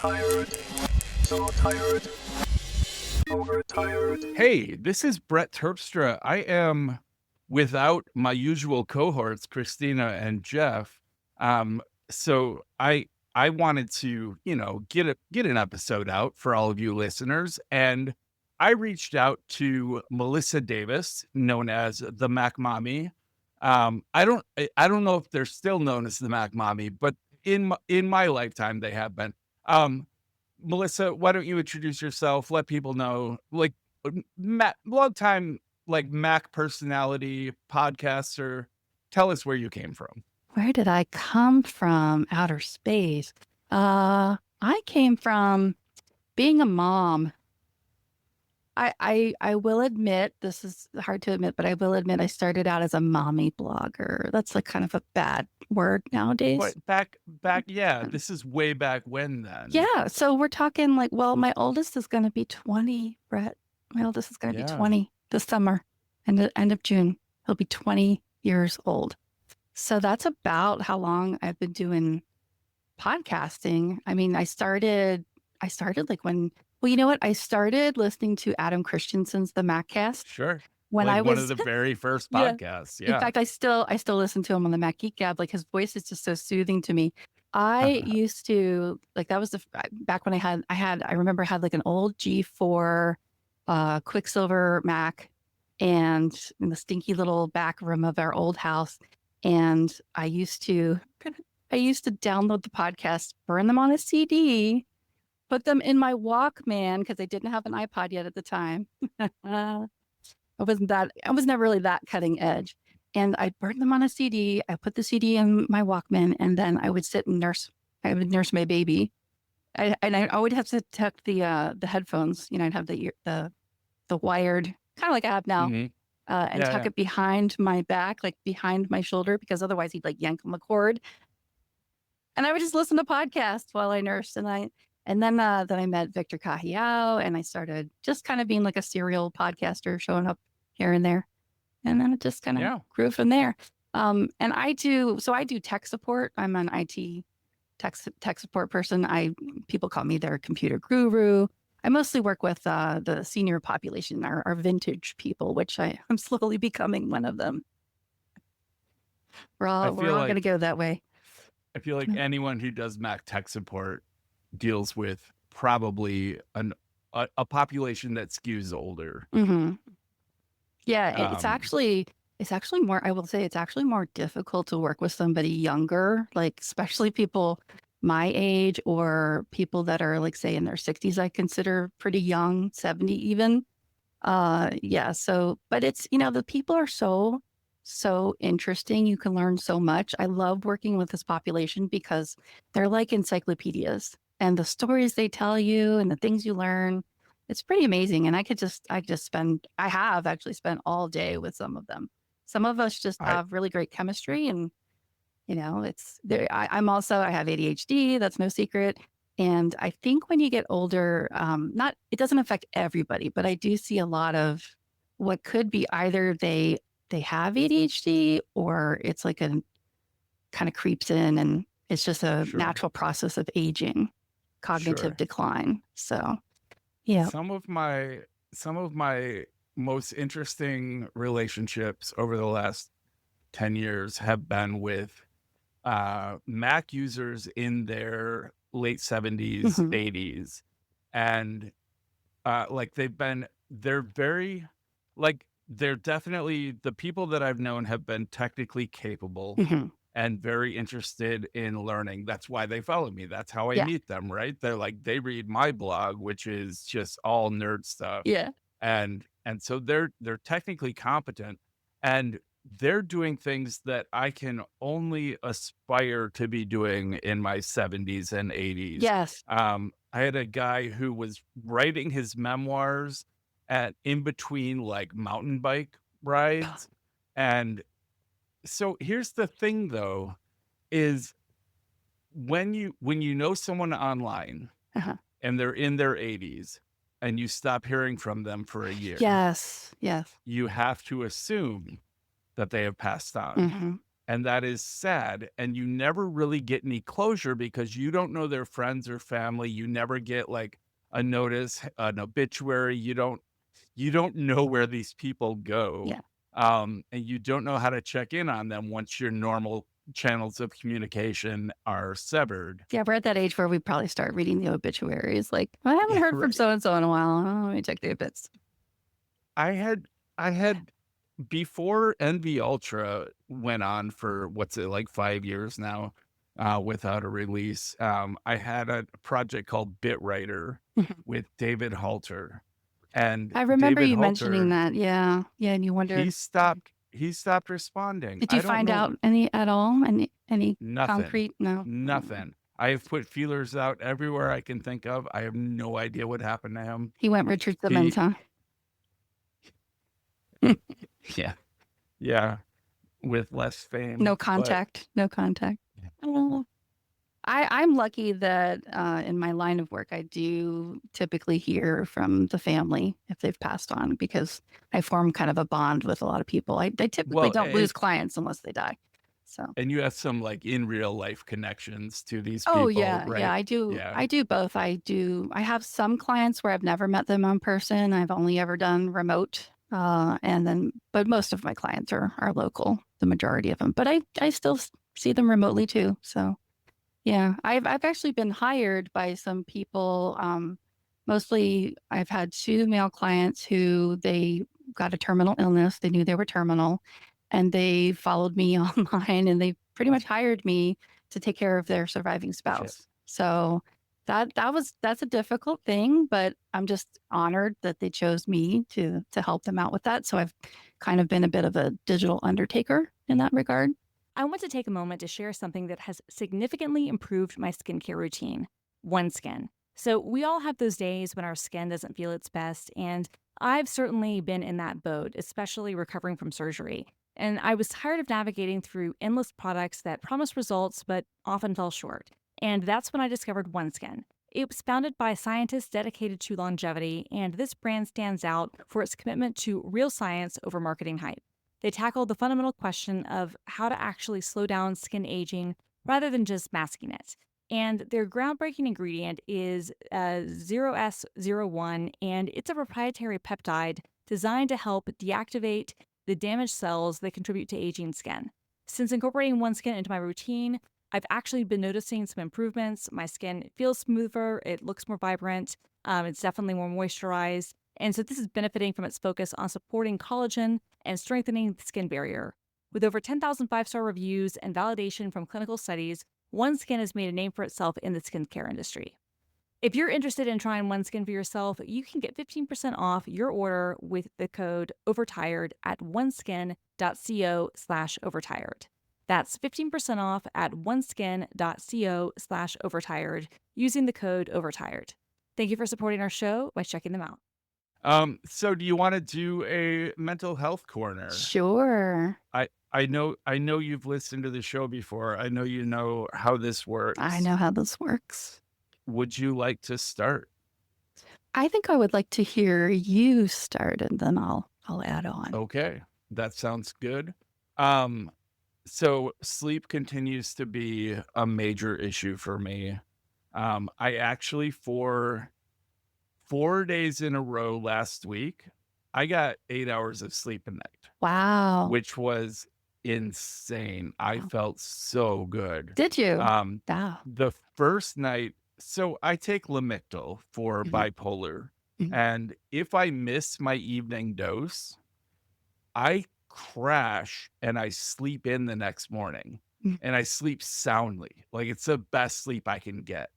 tired, so tired, overtired. Hey, this is Brett Terpstra. I am without my usual cohorts, Christina and Jeff. So I wanted to, get an episode out for all of you listeners, and I reached out to Melissa Davis, known as the Mac Mommy. I don't know if they're still known as the Mac Mommy, but in my lifetime they have been. Um, Melissa, why don't you introduce yourself? Let people know, like, long time, like, Mac personality, podcaster. Tell us where you came from. Where did I come from? Outer space. I came from being a mom. I will admit, this is hard to admit, but I will admit I started out as a mommy blogger. That's like kind of a bad word nowadays. But yeah, this is way back when then. Yeah. So we're talking like, well, my oldest is going to be 20, Brett. My oldest is going to be 20 this summer, and the end of June. He'll be 20 years old. So that's about how long I've been doing podcasting. I mean, I started like when, well, you know what? I started listening to Adam Christensen's The Maccast. Sure. When Like I one was of the very first Yeah. podcasts. In Yeah. fact, I still listen to him on the Mac Geek Gab. Like his voice is just so soothing to me. I used to like that was back when I remember I had like an old G4 Quicksilver Mac and in the stinky little back room of our old house. And I used to download the podcast, burn them on a CD, put them in my Walkman because I didn't have an iPod yet at the time. I was never really that cutting edge. And I'd burn them on a CD. I put the CD in my Walkman, and then I would sit and nurse. I would nurse my baby. I would have to tuck the headphones. You know, I'd have the wired, kind of like I have now, Mhm. and tuck it behind my back, like behind my shoulder, because otherwise he'd like yank on the cord. And I would just listen to podcasts while I nursed. And then I met Victor Cahiao, and I started just kind of being like a serial podcaster, showing up here and there. And then it just kind of grew from there. And I do tech support. I'm an IT tech support person. People call me their computer guru. I mostly work with the senior population, our vintage people, which I'm slowly becoming one of them. We're all going to go that way. I feel like anyone who does Mac tech support deals with probably a population that skews older. Mm-hmm. Yeah, it's actually more, I will say it's actually more difficult to work with somebody younger, like especially people my age or people that are like, say, in their 60s, I consider pretty young, 70 even. So, but it's, the people are so interesting. You can learn so much. I love working with this population because they're like encyclopedias, and the stories they tell you and the things you learn, it's pretty amazing. And I have actually spent all day with some of them. Some of us just have really great chemistry, and it's there. I have ADHD. That's no secret. And I think when you get older, it doesn't affect everybody, but I do see a lot of what could be either they have ADHD, or it's like a kind of creeps in, and it's just a natural process of aging, cognitive decline. So, yeah. Some of my most interesting relationships over the last 10 years have been with Mac users in their late 70s, 80s. And they're definitely, the people that I've known have been technically capable and very interested in learning. That's why they follow me. That's how I meet them, right? They're like, they read my blog, which is just all nerd stuff. Yeah. And so they're technically competent, and they're doing things that I can only aspire to be doing in my 70s and 80s. Yes. I had a guy who was writing his memoirs in between like mountain bike rides. And so here's the thing though, is when you know someone online and they're in their 80s and you stop hearing from them for a year. Yes. You have to assume that they have passed on. And that is sad. And you never really get any closure because you don't know their friends or family. You never get like a notice, an obituary. You don't know where these people go. Yeah. And you don't know how to check in on them once your normal channels of communication are severed. Yeah, we're at that age where we probably start reading the obituaries. Like, I haven't Yeah, heard from right. so and so in a while. Oh, let me check the obits. I had before NV Ultra went on for what's it like 5 years now, without a release. I had a project called Bitwriter with David Halter, and I remember David you mentioning Halter that. Yeah. Yeah. And you he wondered, stopped responding. did you I don't find know. out any at all? Any Nothing. concrete? No. Nothing. I have put feelers out everywhere I can think of. I have no idea what happened to him. He went Richard Simmons, He huh? Yeah. Yeah, with less No fame, but contact. No contact. Oh. I'm lucky that in my line of work, I do typically hear from the family if they've passed on because I form kind of a bond with a lot of people. I typically well, don't lose clients unless they die. So, and you have some, like, in real life connections to these oh people, yeah, yeah, right? I do. Yeah. I do both. I have some clients where I've never met them in person. I've only ever done remote. But most of my clients are local, the majority of them. But I still see them remotely too. So. Yeah, I've actually been hired by some people. Mostly, I've had two male clients who they got a terminal illness. They knew they were terminal, and they followed me online, and they pretty much hired me to take care of their surviving Shit. spouse. So that's a difficult thing, but I'm just honored that they chose me to help them out with that. So I've kind of been a bit of a digital undertaker in that regard. I want to take a moment to share something that has significantly improved my skincare routine, OneSkin. So we all have those days when our skin doesn't feel its best, and I've certainly been in that boat, especially recovering from surgery. And I was tired of navigating through endless products that promised results but often fell short. And that's when I discovered OneSkin. It was founded by scientists dedicated to longevity, and this brand stands out for its commitment to real science over marketing hype. They tackle the fundamental question of how to actually slow down skin aging rather than just masking it. And their groundbreaking ingredient is 0S01, and it's a proprietary peptide designed to help deactivate the damaged cells that contribute to aging skin. Since incorporating OneSkin into my routine, I've actually been noticing some improvements. My skin feels smoother, it looks more vibrant, it's definitely more moisturized. And so this is benefiting from its focus on supporting collagen and strengthening the skin barrier. With over 10,000 five-star reviews and validation from clinical studies, OneSkin has made a name for itself in the skincare industry. If you're interested in trying OneSkin for yourself, you can get 15% off your order with the code OVERTIRED at oneskin.co/overtired. That's 15% off at oneskin.co/overtired using the code OVERTIRED. Thank you for supporting our show by checking them out. So do you wanna do a mental health corner? Sure. I know you've listened to the show before. I know you know how this I works. know how this works. Would you like to start? I think I would like to hear you start and then I'll add on. Okay, that sounds good. Um, so sleep continues to be a major issue for me. I actually for 4 days in a row last week, I got 8 hours of sleep a night, Wow. which was insane. I Wow. felt so good. Did you? Um, Wow. the first night, so I take Lamictal for Mhm, bipolar, mhm. and if I miss my evening dose, I crash and I sleep in the next morning, Mm. and I sleep soundly. Like, it's the best sleep I can get.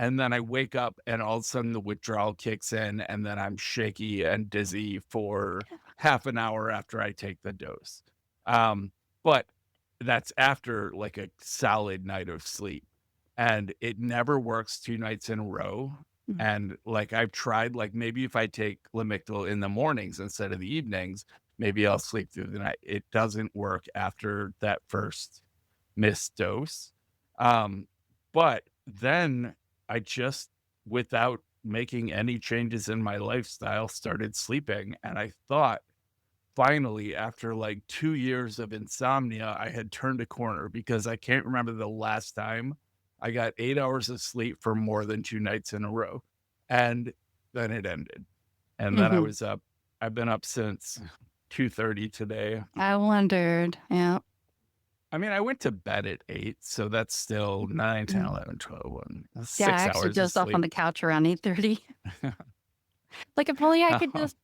And then I wake up and all of a sudden the withdrawal kicks in, and then I'm shaky and dizzy for half an hour after I take the dose. But that's after like a solid night of sleep. And it never works 2 nights in a row. Mm. And like I've tried, like maybe if I take Lamictal in the mornings instead of the evenings, maybe I'll sleep through the night. It doesn't work after that first missed dose. But then I just, without making any changes in my lifestyle, started sleeping. And I thought finally, after like 2 years of insomnia, I had turned a corner because I can't remember the last time I got 8 hours of sleep for more than 2 nights in a row. And then it ended. And then I hmm was up. I've been up since 2:30 today. I wondered. Yeah. I mean, I went to bed at 8, so that's still 9, 10, Mm. 11, 12, 1, Yeah, I 6 actually hours of dozed off on sleep. the couch around 8:30. Like if only I could just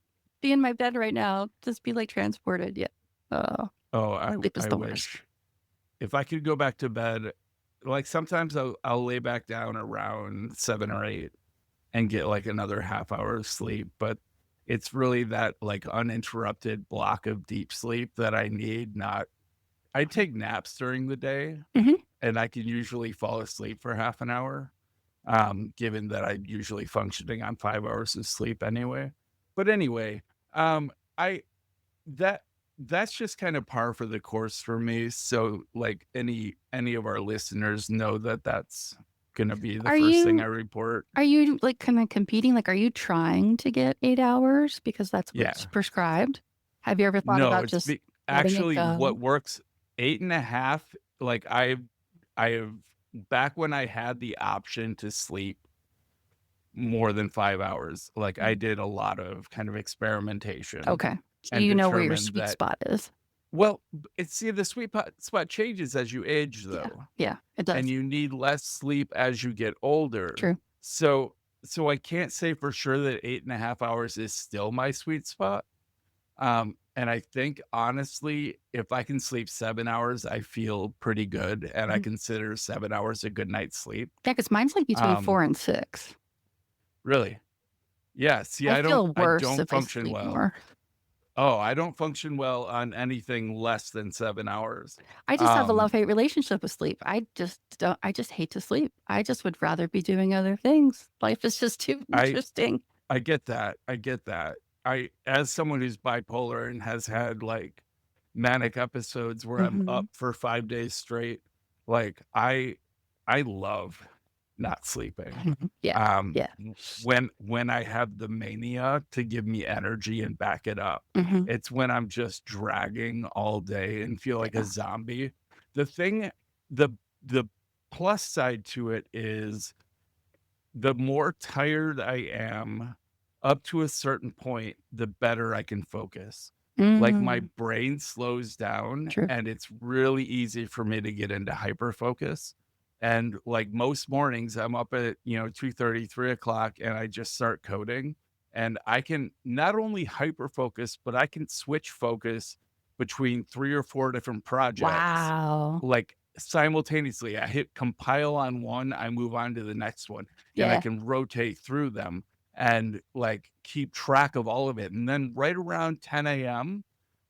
be in my bed right now, just be like transported. Yeah. Oh, Oh, sleep is I the worst. wish. If I could go back to bed, like sometimes I'll lay back down around 7 or 8 and get like another half hour of sleep, but it's really that like uninterrupted block of deep sleep that I need, not I take naps during the day hmm and I can usually fall asleep for half an hour, given that I'm usually functioning on 5 hours of sleep anyway. But anyway, I that that's just kind of par for the course for me. So like any of our listeners know that that's gonna be the Are first thing I you report. like kind of competing? Like, are you trying to get 8 hours because that's Yeah. what's prescribed? Have you ever thought No, about it's just letting it actually what go? works 8.5. Like I have back when I had the option to sleep more than 5 hours, like I Mm. did a lot of kind of experimentation Okay. So and you know where your determined sweet that spot is. well, it's see the spot changes as you age Yeah. though, Yeah, it and does. you need less sleep as you get older. True. So I can't say for sure that 8.5 hours is still my sweet spot. And I think honestly, if I can sleep 7 hours, I feel pretty good, and I Mhm. consider 7 hours a good night's sleep. Yeah, because mine's like between Um, 4 and 6. really? Yeah, see, I feel I worse don't if I function sleep well. more. Oh, I don't function well on anything less than 7 hours. I just have a Um, love-hate relationship with sleep. I just hate to sleep. I just would rather be doing other things. Life is just too I interesting. I get that. I get that. I as someone who's bipolar and has had like manic episodes where I'm hmm up for 5 days straight, like I love not sleeping. Yeah. Yeah. When I have the mania to give me energy and back it up, hmm it's when I'm just dragging all day and feel like a Yeah. zombie. The thing, the the plus side to it is the more tired I am up to a certain point, the better I can focus. Like my Mm, brain slows down true. and it's really easy for me to get into hyper focus. And like most mornings, I'm up at, 2:30, 3 o'clock, and I just start coding. And I can not only hyper focus, but I can switch focus between 3 or 4 different projects Wow. like simultaneously. I hit compile on one, I move on to the next one, and I Yeah. can rotate through them and like keep track of all of it. And then right around 10 a.m.,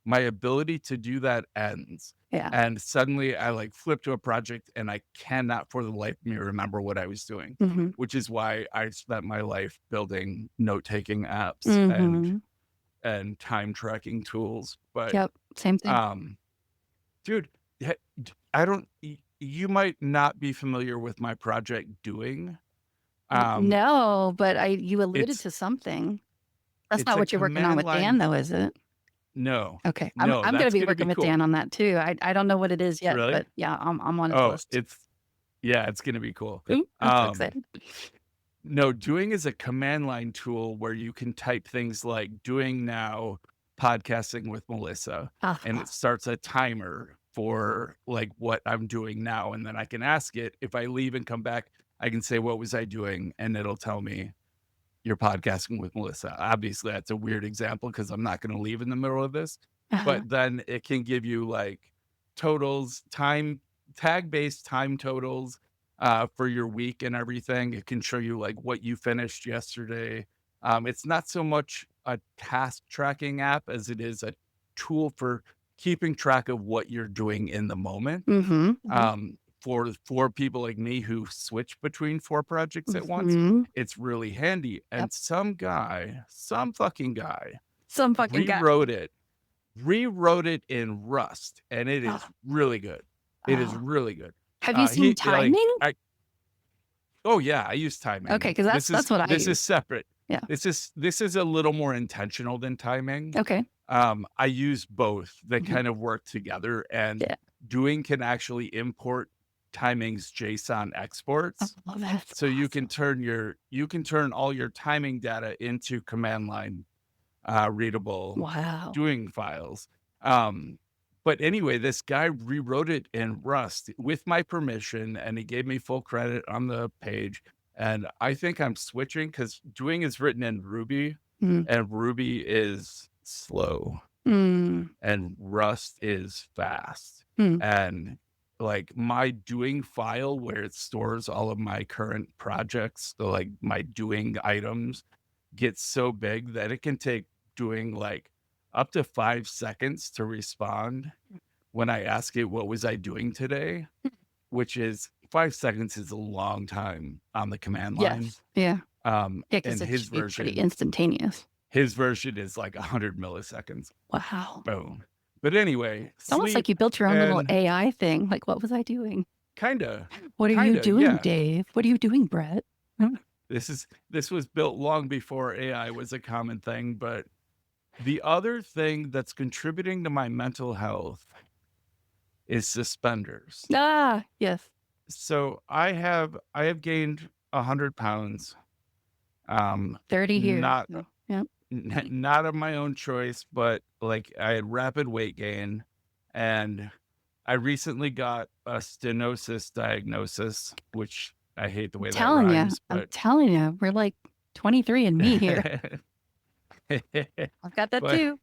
my ability to do that ends. Yeah. And suddenly I like flip to a project and I cannot for the life of me remember what I was doing, hmm which is why I spent my life building note-taking apps hmm and time tracking tools. But Yep. Same thing. um dude, I don't you might not be familiar with my project doing. Um, No, but you alluded it's to something. That's it's not a what you're working on command with Dan, line. though, is it? No, Okay. no, I'm gonna that's be gonna working be with cool. Dan on that too. I don't know what it is yet, Really? but yeah, I'm on his Oh, list. it's gonna be cool. Ooh, I'm so Um, excited. no, doing is a command line tool where you can type things like doing now podcasting with Melissa, and Ah, it starts a timer for like what I'm doing now. And then I can ask it if I leave and come back, I can say, what was I doing? And it'll tell me you're podcasting with Melissa. Obviously, that's a weird example because I'm not going to leave in the middle of this, uh-huh. but then it can give you like totals, tag based time totals for your week and everything. It can show you like what you finished yesterday. It's not so much a task tracking app as it is a tool for keeping track of what you're doing in the moment. Mhm. Mhm. For people like me who switch between 4 projects at once, Mhm. it's really handy. Yep. And some fucking guy Some fucking guy. rewrote it in Rust, and it is Oh, really good. It is oh. really good. Have you seen Like timing? oh yeah, I use Okay, timing. because that's what I This is use. separate. Yeah. This is a little more intentional than timing. Okay. I use both. They Mhm. kind of work together, and Yeah. Doing can actually import timings JSON exports. Oh, that's So you awesome. can turn all your timing data into command line readable Wow. doing files. Um, but anyway, this guy rewrote it in Rust with my permission, and he gave me full credit on the page. And I think I'm switching because doing is written in Ruby, Mm. and Ruby is slow, Mm. and Rust is fast. Mm. And like my doing file where it stores all of my current projects, so like my doing items, gets so big that it can take doing like up to 5 seconds to respond when I ask it, what was I doing today? Which is 5 seconds is a long time on the command line. Yes. Yeah. Yeah, because And it should be pretty instantaneous. his version is like 100 milliseconds. Wow. Boom. But anyway, It's almost like sleep you built your own little and AI thing. Like, what was I doing? kinda, What are you doing, yeah. Dave? What are you doing, Brett? This was built long before AI was a common thing, but the other thing that's contributing to my mental health is suspenders. Ah, yes. So I have gained 100 pounds. 30 here. Not So, yep. not of my own choice, but like I had rapid weight gain, and I recently got a stenosis diagnosis, which I hate the way that I'm rhymes, telling you, we're like 23 and me here. I've got that but too.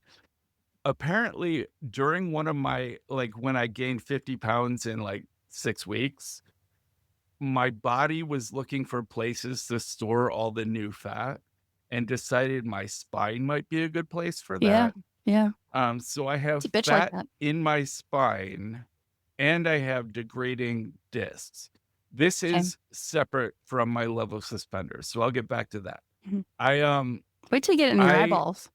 apparently during one of my like when I gained 50 pounds in like 6 weeks, my body was looking for places to store all the new fat and decided my spine might be a good place for Yeah. that. Yeah. So I have It's a bitch like fat that. in my spine and I have degrading discs. This Same. is separate from my level of suspenders. So I'll get back to that. Mhm. I Wait till you get it in your I eyeballs.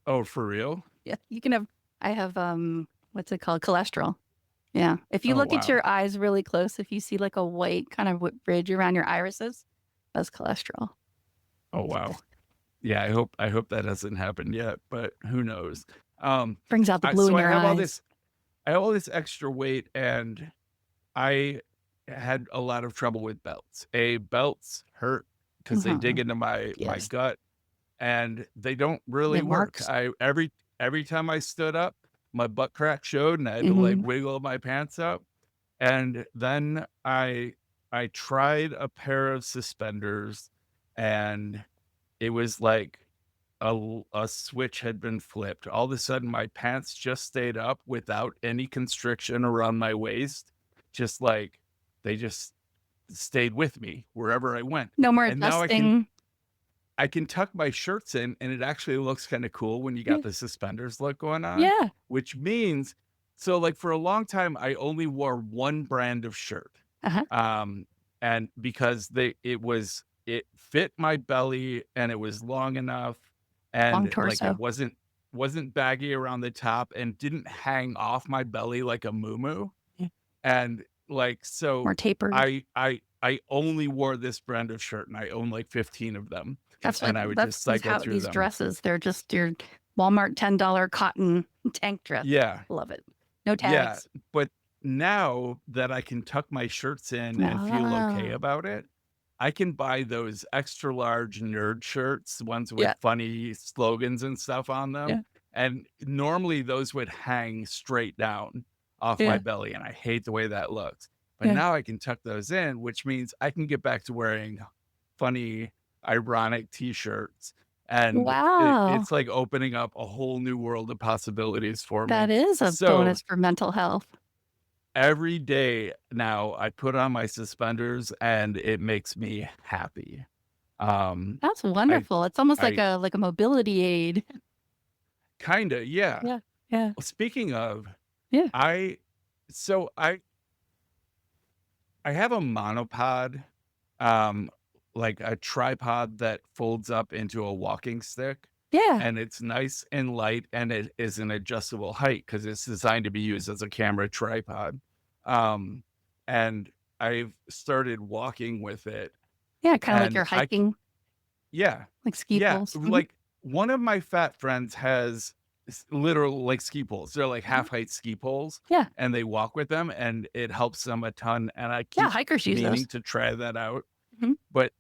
oh, for real? Yeah. You can have, I have, what's it called? Cholesterol. Yeah. If you Oh, look at wow. your eyes really close, if you see like a white kind of ridge around your irises, that's cholesterol. Oh, wow. Yeah, I hope that hasn't happened yet, but who knows? Brings out the blue So in I your have eyes. all this extra weight, and I had a lot of trouble with belts. Belts hurt because they dig into my Yes. gut, and they don't really It work. marks. Every time I stood up, my butt crack showed, and I had to like Mhm. wiggle my pants up. And then I tried a pair of suspenders, and it was like a switch had been flipped. All of a sudden, my pants just stayed up without any constriction around my waist. Just like they just stayed with me wherever I went. No more And now adjusting. I can tuck my shirts in, and it actually looks kind of cool when you got the suspenders look going on, Yeah. which means so like for a long time I only wore one brand of shirt. Uh-huh. And because it fit my belly and it was long enough Long and like it torso. wasn't baggy around the top and didn't hang off my belly like a muumuu. Yeah. And like so More tapered. I only wore this brand of shirt and I own like 15 of them. That's And like, I would that's just cycle how through these them. dresses, they're just your Walmart $10 cotton tank dress. Yeah. Love it. No Yeah. tags. But now that I can tuck my shirts in and feel okay Ah. about it, I can buy those extra large nerd shirts, ones with Yeah. funny slogans and stuff on Yeah. them. And normally those would hang straight down off Yeah. my belly, and I hate the way that looks. But Yeah. now I can tuck those in, which means I can get back to wearing funny, ironic t-shirts. And Wow. it's like opening up a whole new world of possibilities for That me. is a So bonus for mental health. every day now I put on my suspenders and it makes me happy. Um, That's I, wonderful. It's almost like I a mobility aid. kinda, yeah. Yeah. Yeah. Speaking of, Yeah. I, so I have a monopod, um, like a tripod that folds up into a walking stick. Yeah. And it's nice and light, and it is an adjustable height because it's designed to be used as a camera tripod. Um, and I've started walking with it, Yeah. Kind of like and you're hiking, yeah, like ski yeah. poles. Mhm. Like one of my fat friends has literal like ski poles. They're like half height ski poles. Yeah. And they walk with them, and it helps them a ton. And I Yeah, keep hikers use meaning those. to try that out. Mhm. But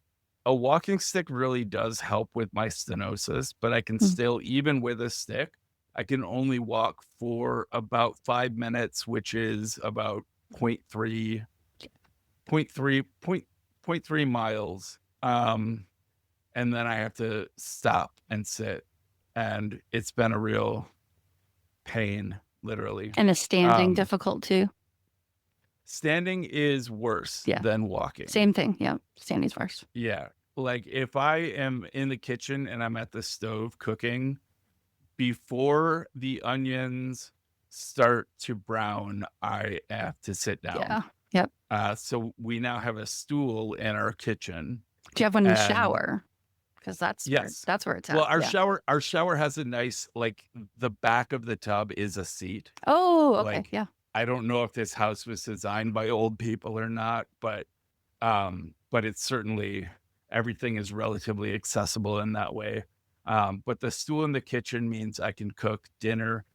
a walking stick really does help with my stenosis, but I can Mm. still, even with a stick, I can only walk for about 5 minutes, which is about 0.3 miles. And then I have to stop and sit. And it's been a real pain, literally. And is standing Um, difficult too? Standing is worse Yeah. than walking. Same thing. Yeah. Standing's worse. Yeah. Like if I am in the kitchen and I'm at the stove cooking, before the onions start to brown, I have to sit down. Yeah. Yep. So we now have a stool in our kitchen. Do you have one in the And- shower? Because that's Yes. where it's at. Well, our Yeah. shower has a nice, like the back of the tub is a seat. Oh, okay. like- Yeah. I don't know if this house was designed by old people or not, but it's certainly, everything is relatively accessible in that way. But the stool in the kitchen means I can cook dinner.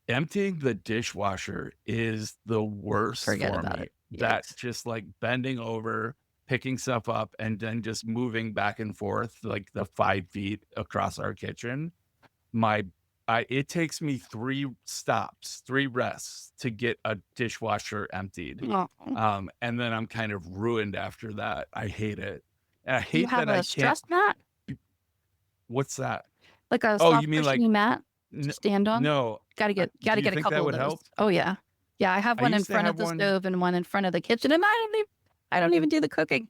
Emptying the dishwasher is the worst Forget for about me. it. That's Yikes. just like bending over, picking stuff up, and then just moving back and forth like the 5 feet across our kitchen. It takes me 3 stops, 3 rests to get a dishwasher emptied. Oh. And then I'm kind of ruined after that. I hate it. And I Do you hate have that I a can't. stress mat? What's that? Like a Oh, soft you mean like cushiony mat to n- stand on? no? Gotta get do you a think that couple of would those. help? Oh yeah. Yeah, I have I one in used to front of have the one. stove and one in front of the kitchen, and I don't even do the cooking.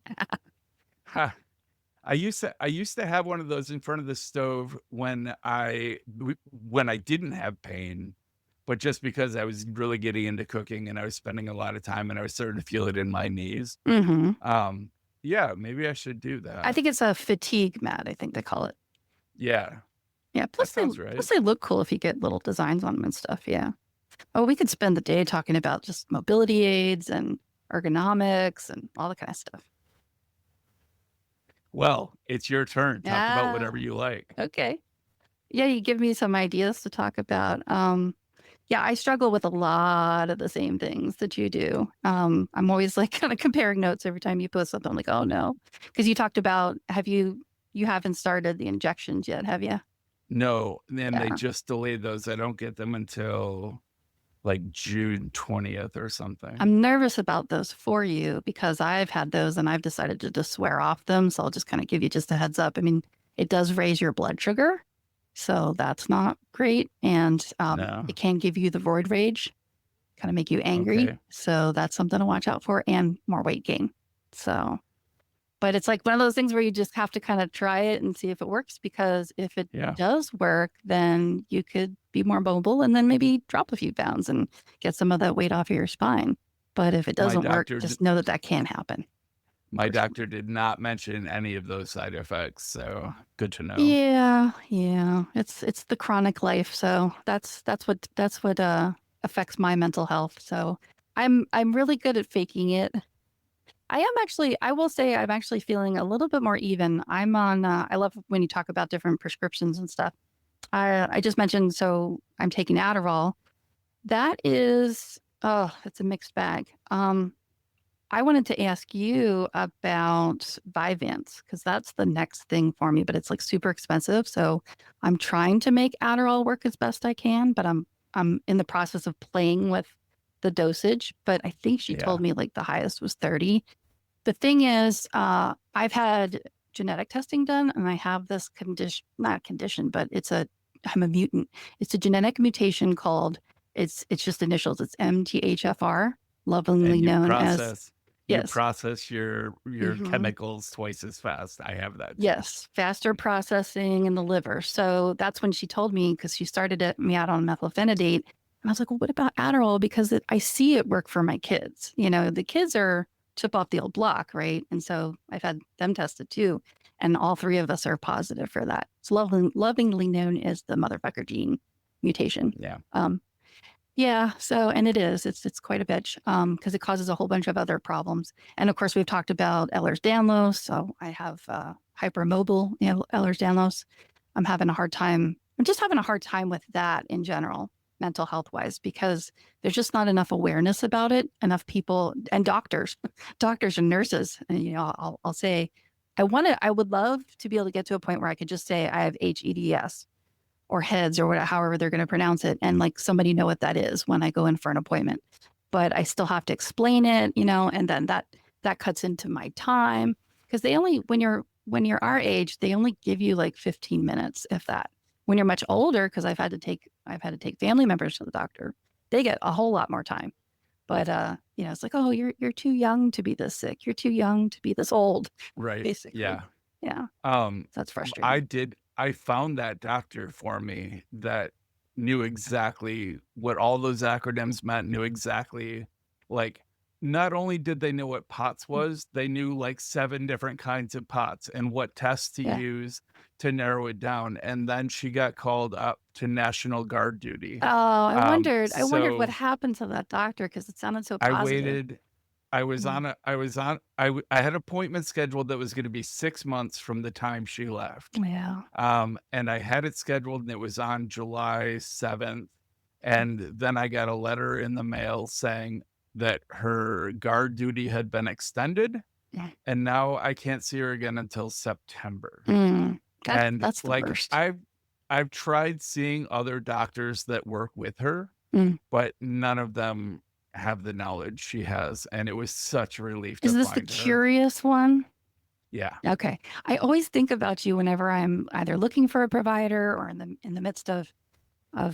Ha. I used to have one of those in front of the stove when I didn't have pain, but just because I was really getting into cooking and I was spending a lot of time and I was starting to feel it in my knees. Hmm. Yeah, maybe I should do that. I think it's a fatigue mat, I think they call it. Yeah, Yeah, plus sounds right. they look cool if you get little designs on them and stuff. Yeah. Oh, we could spend the day talking about just mobility aids and ergonomics and all that kind of stuff. Well, it's your turn. Talk about Yeah. whatever you like. Okay. Yeah, you give me some ideas to talk about. Yeah, I struggle with a lot of the same things that you do. I'm always like kind of comparing notes every time you post something. I'm like, oh no, because you talked about you haven't started the injections yet, have you? No, and they Yeah. just delayed those. I don't get them until like June 20th or something. I'm nervous about those for you because I've had those and I've decided to just swear off them. So I'll just kind of give you just a heads up. I mean, it does raise your blood sugar, so that's not great, and No. it can give you the void rage, kind of make you angry. Okay. So that's something to watch out for, and more weight gain. So, but it's like one of those things where you just have to kind of try it and see if it works, because if it Yeah. does work, then you could be more mobile and then maybe drop a few pounds and get some of that weight off of your spine. But if it doesn't work, doctor just know that can happen. My doctor did not mention any of those side effects, so good to know. Yeah. It's the chronic life. So that's what affects my mental health. So I'm really good at faking it. I will say I'm actually feeling a little bit more even. I'm on, I love when you talk about different prescriptions and stuff. I just mentioned, so I'm taking Adderall. That is, it's a mixed bag. I wanted to ask you about Vyvanse, because that's the next thing for me, but it's like super expensive. So I'm trying to make Adderall work as best I can, but I'm in the process of playing with the dosage. But I think she told me like the highest was 30. The thing is, I've had genetic testing done, and I have this condition, not condition, but I'm a mutant. It's a genetic mutation called, it's just initials. It's MTHFR, lovingly known as. You process your Mhm. chemicals twice as fast. I have that too. Yes, faster processing in the liver. So that's when she told me, because she started me out on methylphenidate. And I was like, well, what about Adderall? Because I see it work for my kids. You know, the kids are chip off the old block, right? And so I've had them tested too. And all 3 of us are positive for that. It's lovingly known as the motherfucker gene mutation. Yeah. Yeah. So, and it's quite a bitch, because it causes a whole bunch of other problems. And of course, we've talked about Ehlers-Danlos. So I have hypermobile Ehlers-Danlos. I'm having a hard time I'm just having a hard time with that in general, mental health wise, because there's just not enough awareness about it. Enough people and doctors, doctors and nurses. And, you know, I'll say, I would love to be able to get to a point where I could just say I have HEDS or heads or whatever, however they're going to pronounce it. And like somebody know what that is when I go in for an appointment, but I still have to explain it, you know, and then that cuts into my time. Cause they only, when you're our age, they only give you like 15 minutes, if that. When you're much older, cause I've had to take family members to the doctor, they get a whole lot more time. But, you know, it's like, oh, you're too young to be this sick. You're too young to be this old, Right. basically. Yeah. Yeah. That's frustrating. I found that doctor for me that knew exactly what all those acronyms meant, knew exactly, like, not only did they know what POTS was, they knew like 7 different kinds of POTS and what tests to Yeah. use to narrow it down. And then she got called up to National Guard duty. Oh, I wondered what So happened to that doctor because it sounded so I positive. waited. I was Mm. on a I was on I had an appointment scheduled that was gonna be 6 months from the time she left. Yeah. And I had it scheduled and it was on July 7th. And then I got a letter in the mail saying that her guard duty had been extended Yeah. and now I can't see her again until September. Mm. And That's the like worst. I've tried seeing other doctors that work with her, Mm. but none of them have the knowledge she has. And it was such a relief Is to this the find her. curious one? Yeah. Okay. I always think about you whenever I'm either looking for a provider or in the midst of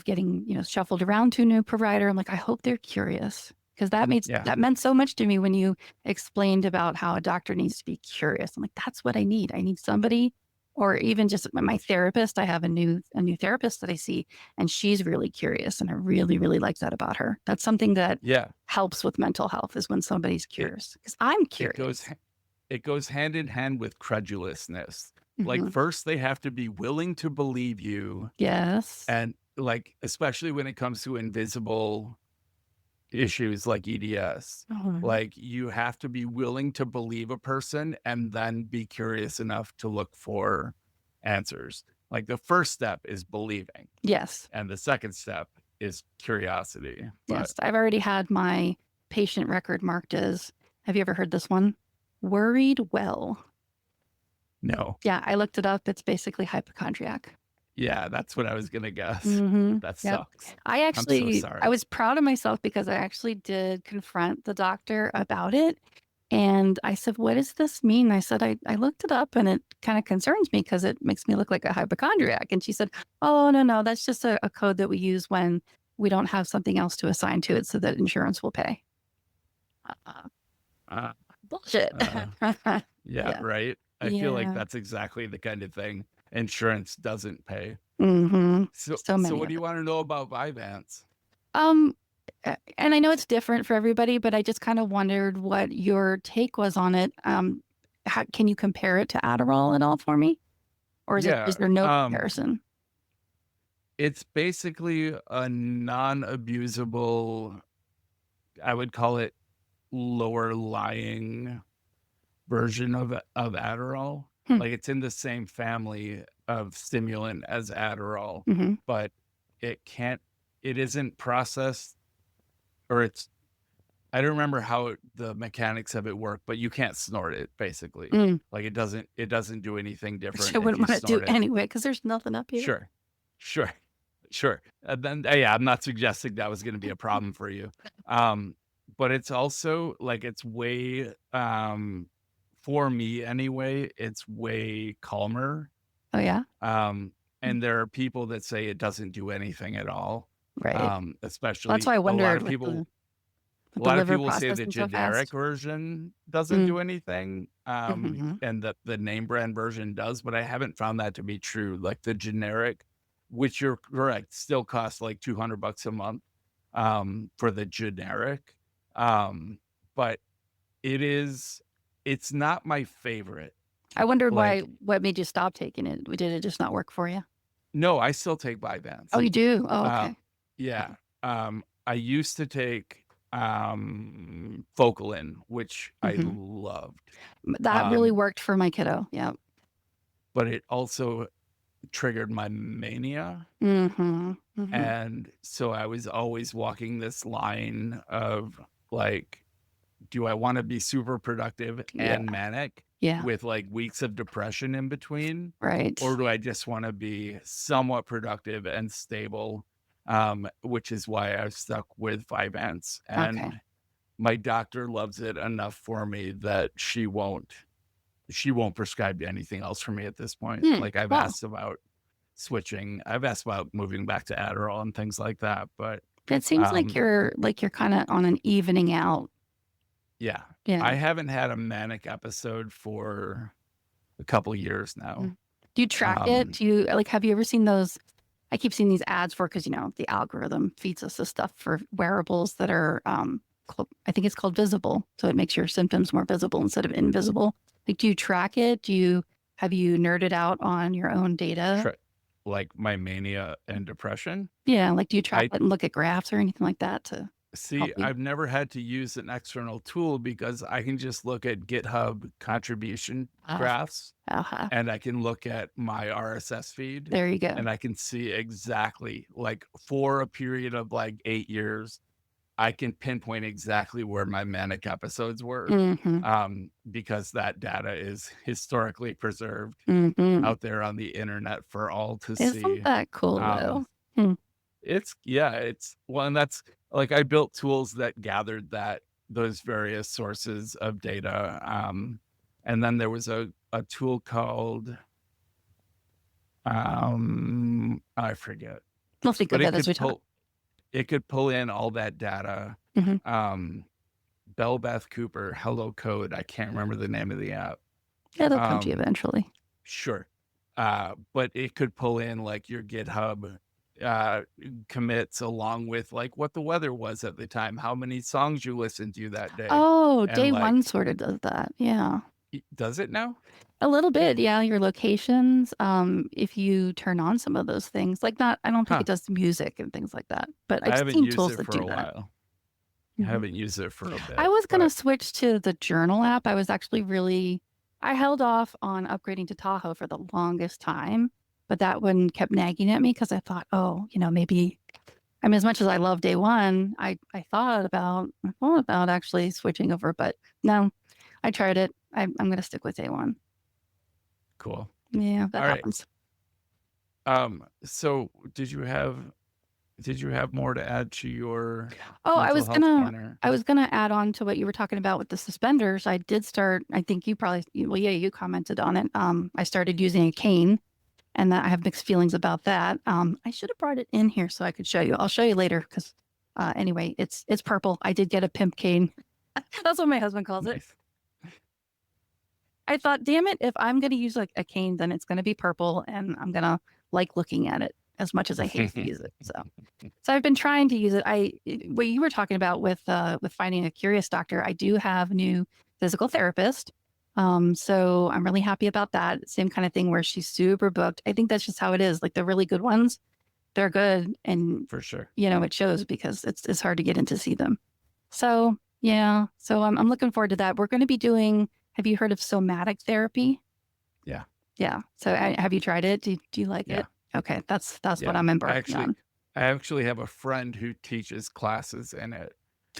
getting, you know, shuffled around to a new provider. I'm like, I hope they're curious. Because Yeah. that meant so much to me when you explained about how a doctor needs to be curious. I'm like, that's what I need. I need somebody, or even just my therapist. I have a new therapist that I see, and she's really curious, and I really, really like that about her. That's something that Yeah. helps with mental health is when somebody's curious. Because I'm It curious. goes hand in hand with credulousness. Like Mhm. first they have to be willing to believe you, Yes. and like especially when it comes to invisible issues like EDS. Mhm. Like you have to be willing to believe a person and then be curious enough to look for answers. Like the first step is believing Yes. and the second step is curiosity. But Yes. I've already had my patient record marked as, have you ever heard this one? Worried well. no. Yeah, I looked it up. It's basically hypochondriac. Yeah, that's what I was gonna guess. Mm-hmm. That Yep. sucks. I I'm so sorry. was proud of myself because I actually did confront the doctor about it. And I said, what does this mean? I said, I looked it up and it kind of concerns me because it makes me look like a hypochondriac. And she said, oh, no, that's just a code that we use when we don't have something else to assign to it so that insurance will pay. Uh, Bullshit. yeah, Yeah. right. I feel like Yeah. that's exactly the kind of thing insurance doesn't pay. Mm-hmm. So, So many what of do you it. want to know about Vyvanse? And I know it's different for everybody, but I just kind of wondered what your take was on it. Can you compare it to Adderall at all for me? Or is Yeah, there no comparison? it's basically a non-abusable, I would call it lower lying version of Adderall. Hmm. Like it's in the same family of stimulant as Adderall, Mhm. but it isn't processed, or I don't remember how the mechanics of it work, but you can't snort it basically. Mm. Like it doesn't do anything different Which I if wouldn't you want to do snort it. anyway because there's nothing up here. Sure. Sure. Sure. And then yeah, I'm not suggesting that was going to be a problem for you. But it's also like it's way for me anyway, it's way calmer. Oh, yeah? And there are people that say it doesn't do anything at all. Right. Well, that's Especially why I a lot wondered of with people the a lot of liver people say the processing so generic fast. version doesn't Mm. do anything, Mhm. and that the name brand version does, but I haven't found that to be true. Like the generic, which you're correct, still costs like $200 a month, for the generic. But it's not my favorite. I wondered Like, what made you stop taking it. Did it just not work for you? no, I still take Oh, Vyvanse. you do? Oh, Uh, okay. yeah. I used to take Focalin, which I Mhm. loved. That really Um, worked for my kiddo. Yeah. but it also triggered my mania. Mm-hmm. And so I was always walking this line of like, do I want to be super productive Yeah. and manic Yeah. with like weeks of depression in between? Right. Or do I just want to be somewhat productive and stable? Which is why I stuck with Vyvanse. Okay. And my doctor loves it enough for me that she won't prescribe anything else for me at this point. Like I've Wow. asked about switching. I've asked about moving back to Adderall and things like that. But It seems like um, you're kind of on an evening out. yeah, Yeah. I haven't had a manic episode for a couple years now. Mm. Do you track it? Um, Do you have you ever seen those? I keep seeing these ads for, because the algorithm feeds us this stuff for wearables that are I think it's called visible, so it makes your symptoms more visible instead of invisible. Like, do you track it? Have you nerded out on your own data? tra- like my mania and depression. Yeah, like, do you track I it and look at graphs or anything like that to help see. you? I've never had to use an external tool because I can just look at GitHub contribution Ah, graphs, uh-huh. and I can look at my RSS feed, There you go. and I can see exactly, like, for a period of like 8 years, I can pinpoint exactly where my manic episodes were, Mm-hmm. because that data is historically preserved Mm-hmm. out there on the internet for all to Isn't see. that cool Um, though? it's well, and that's like I built tools that gathered those various sources of data. And then there was a tool called I forget, We'll think but of it as we talk. it could pull in all that data. Mhm. Bell Beth Cooper, Hello Code. I can't remember the name of the app. Yeah, they'll come to you Um, eventually. Sure. But it could pull in like your GitHub commits along with like what the weather was at the time, how many songs you listened to that day. Oh, And day like, one sort of does that. Yeah. does it now? A little bit, yeah. Your locations, if you turn on some of those things, like I don't think Huh. it does music and things like that, but I I've haven't seen used tools it that for do a that. while. I Mhm. haven't used it for a bit. I was going to but switch to the journal app. I was actually I held off on upgrading to Tahoe for the longest time, but that one kept nagging at me because I thought, oh, maybe, I mean, as much as I love day one, I thought about actually switching over, but no, I tried it. I'm going to stick with day one. cool. Yeah, that All right. happens. So did you have more to add to your Oh, mental health planner? I was gonna add on to what you were talking about with the suspenders. I did start, I think you probably, well, yeah, you commented on it. I started using a cane, and that I have mixed feelings about that. I should have brought it in here so I could show you. I'll show you later because, anyway, it's purple. I did get a pimp cane. That's what my husband calls it. Nice. I thought, damn it, if I'm gonna use like a cane, then it's gonna be purple, and I'm gonna like looking at it as much as I hate to use it. So I've been trying to use it. What you were talking about with finding a curious doctor, I do have a new physical therapist. So I'm really happy about that. Same kind of thing where she's super booked. I think that's just how it is. Like the really good ones, they're good, and For sure. it shows because it's hard to get in to see them. So yeah, so I'm looking forward to that. We're going to be doing. Have you heard of somatic therapy? Yeah. Yeah. So have you tried it? Do you like Yeah. it? Okay, that's what Yeah. I'm embarking on. I actually have a friend who teaches classes in it.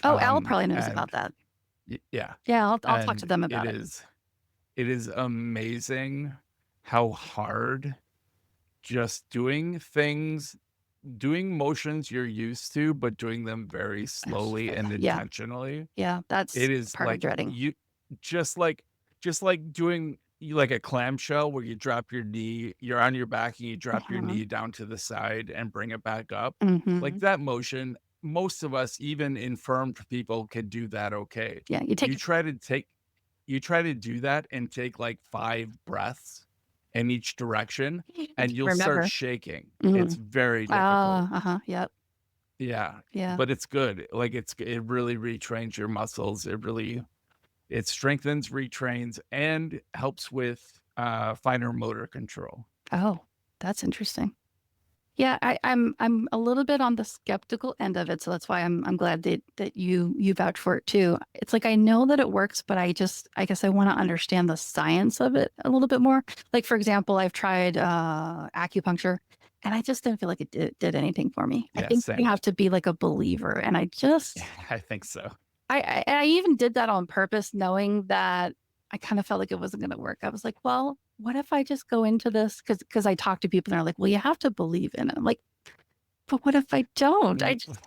Oh, Al probably knows And about that. yeah, Yeah, I'll talk to and them about it. it is amazing how hard just doing motions you're used to, but doing them very slowly and Yeah. intentionally. Yeah, that's It is part of like dreading. you just like doing like a clamshell where you drop your knee, you're on your back and you drop your knee down to the side and bring it back up. Like that motion, most of us, even infirmed people, can do that okay. Yeah, you You take try to do that and take like 5 breaths in each direction and you'll start remember. shaking. Mhm. It's very difficult. Yep. Yeah. Yeah. But it's good. Like it really retrains your muscles. It strengthens, retrains, and helps with finer motor control. Oh, that's interesting. Yeah, I'm a little bit on the skeptical end of it, so that's why I'm glad that you vouch for it too. It's like I know that it works, but I guess I want to understand the science of it a little bit more. Like for example, I've tried acupuncture, and I just didn't feel like it did anything for me. I Yeah, think you same. have to be like a believer, and I just I think so. I even did that on purpose, knowing that I kind of felt like it wasn't going to work. I was like, well, what if I just go into this? Because I talk to people and they're like, well, you have to believe in it. I'm like, but what if I don't? I just,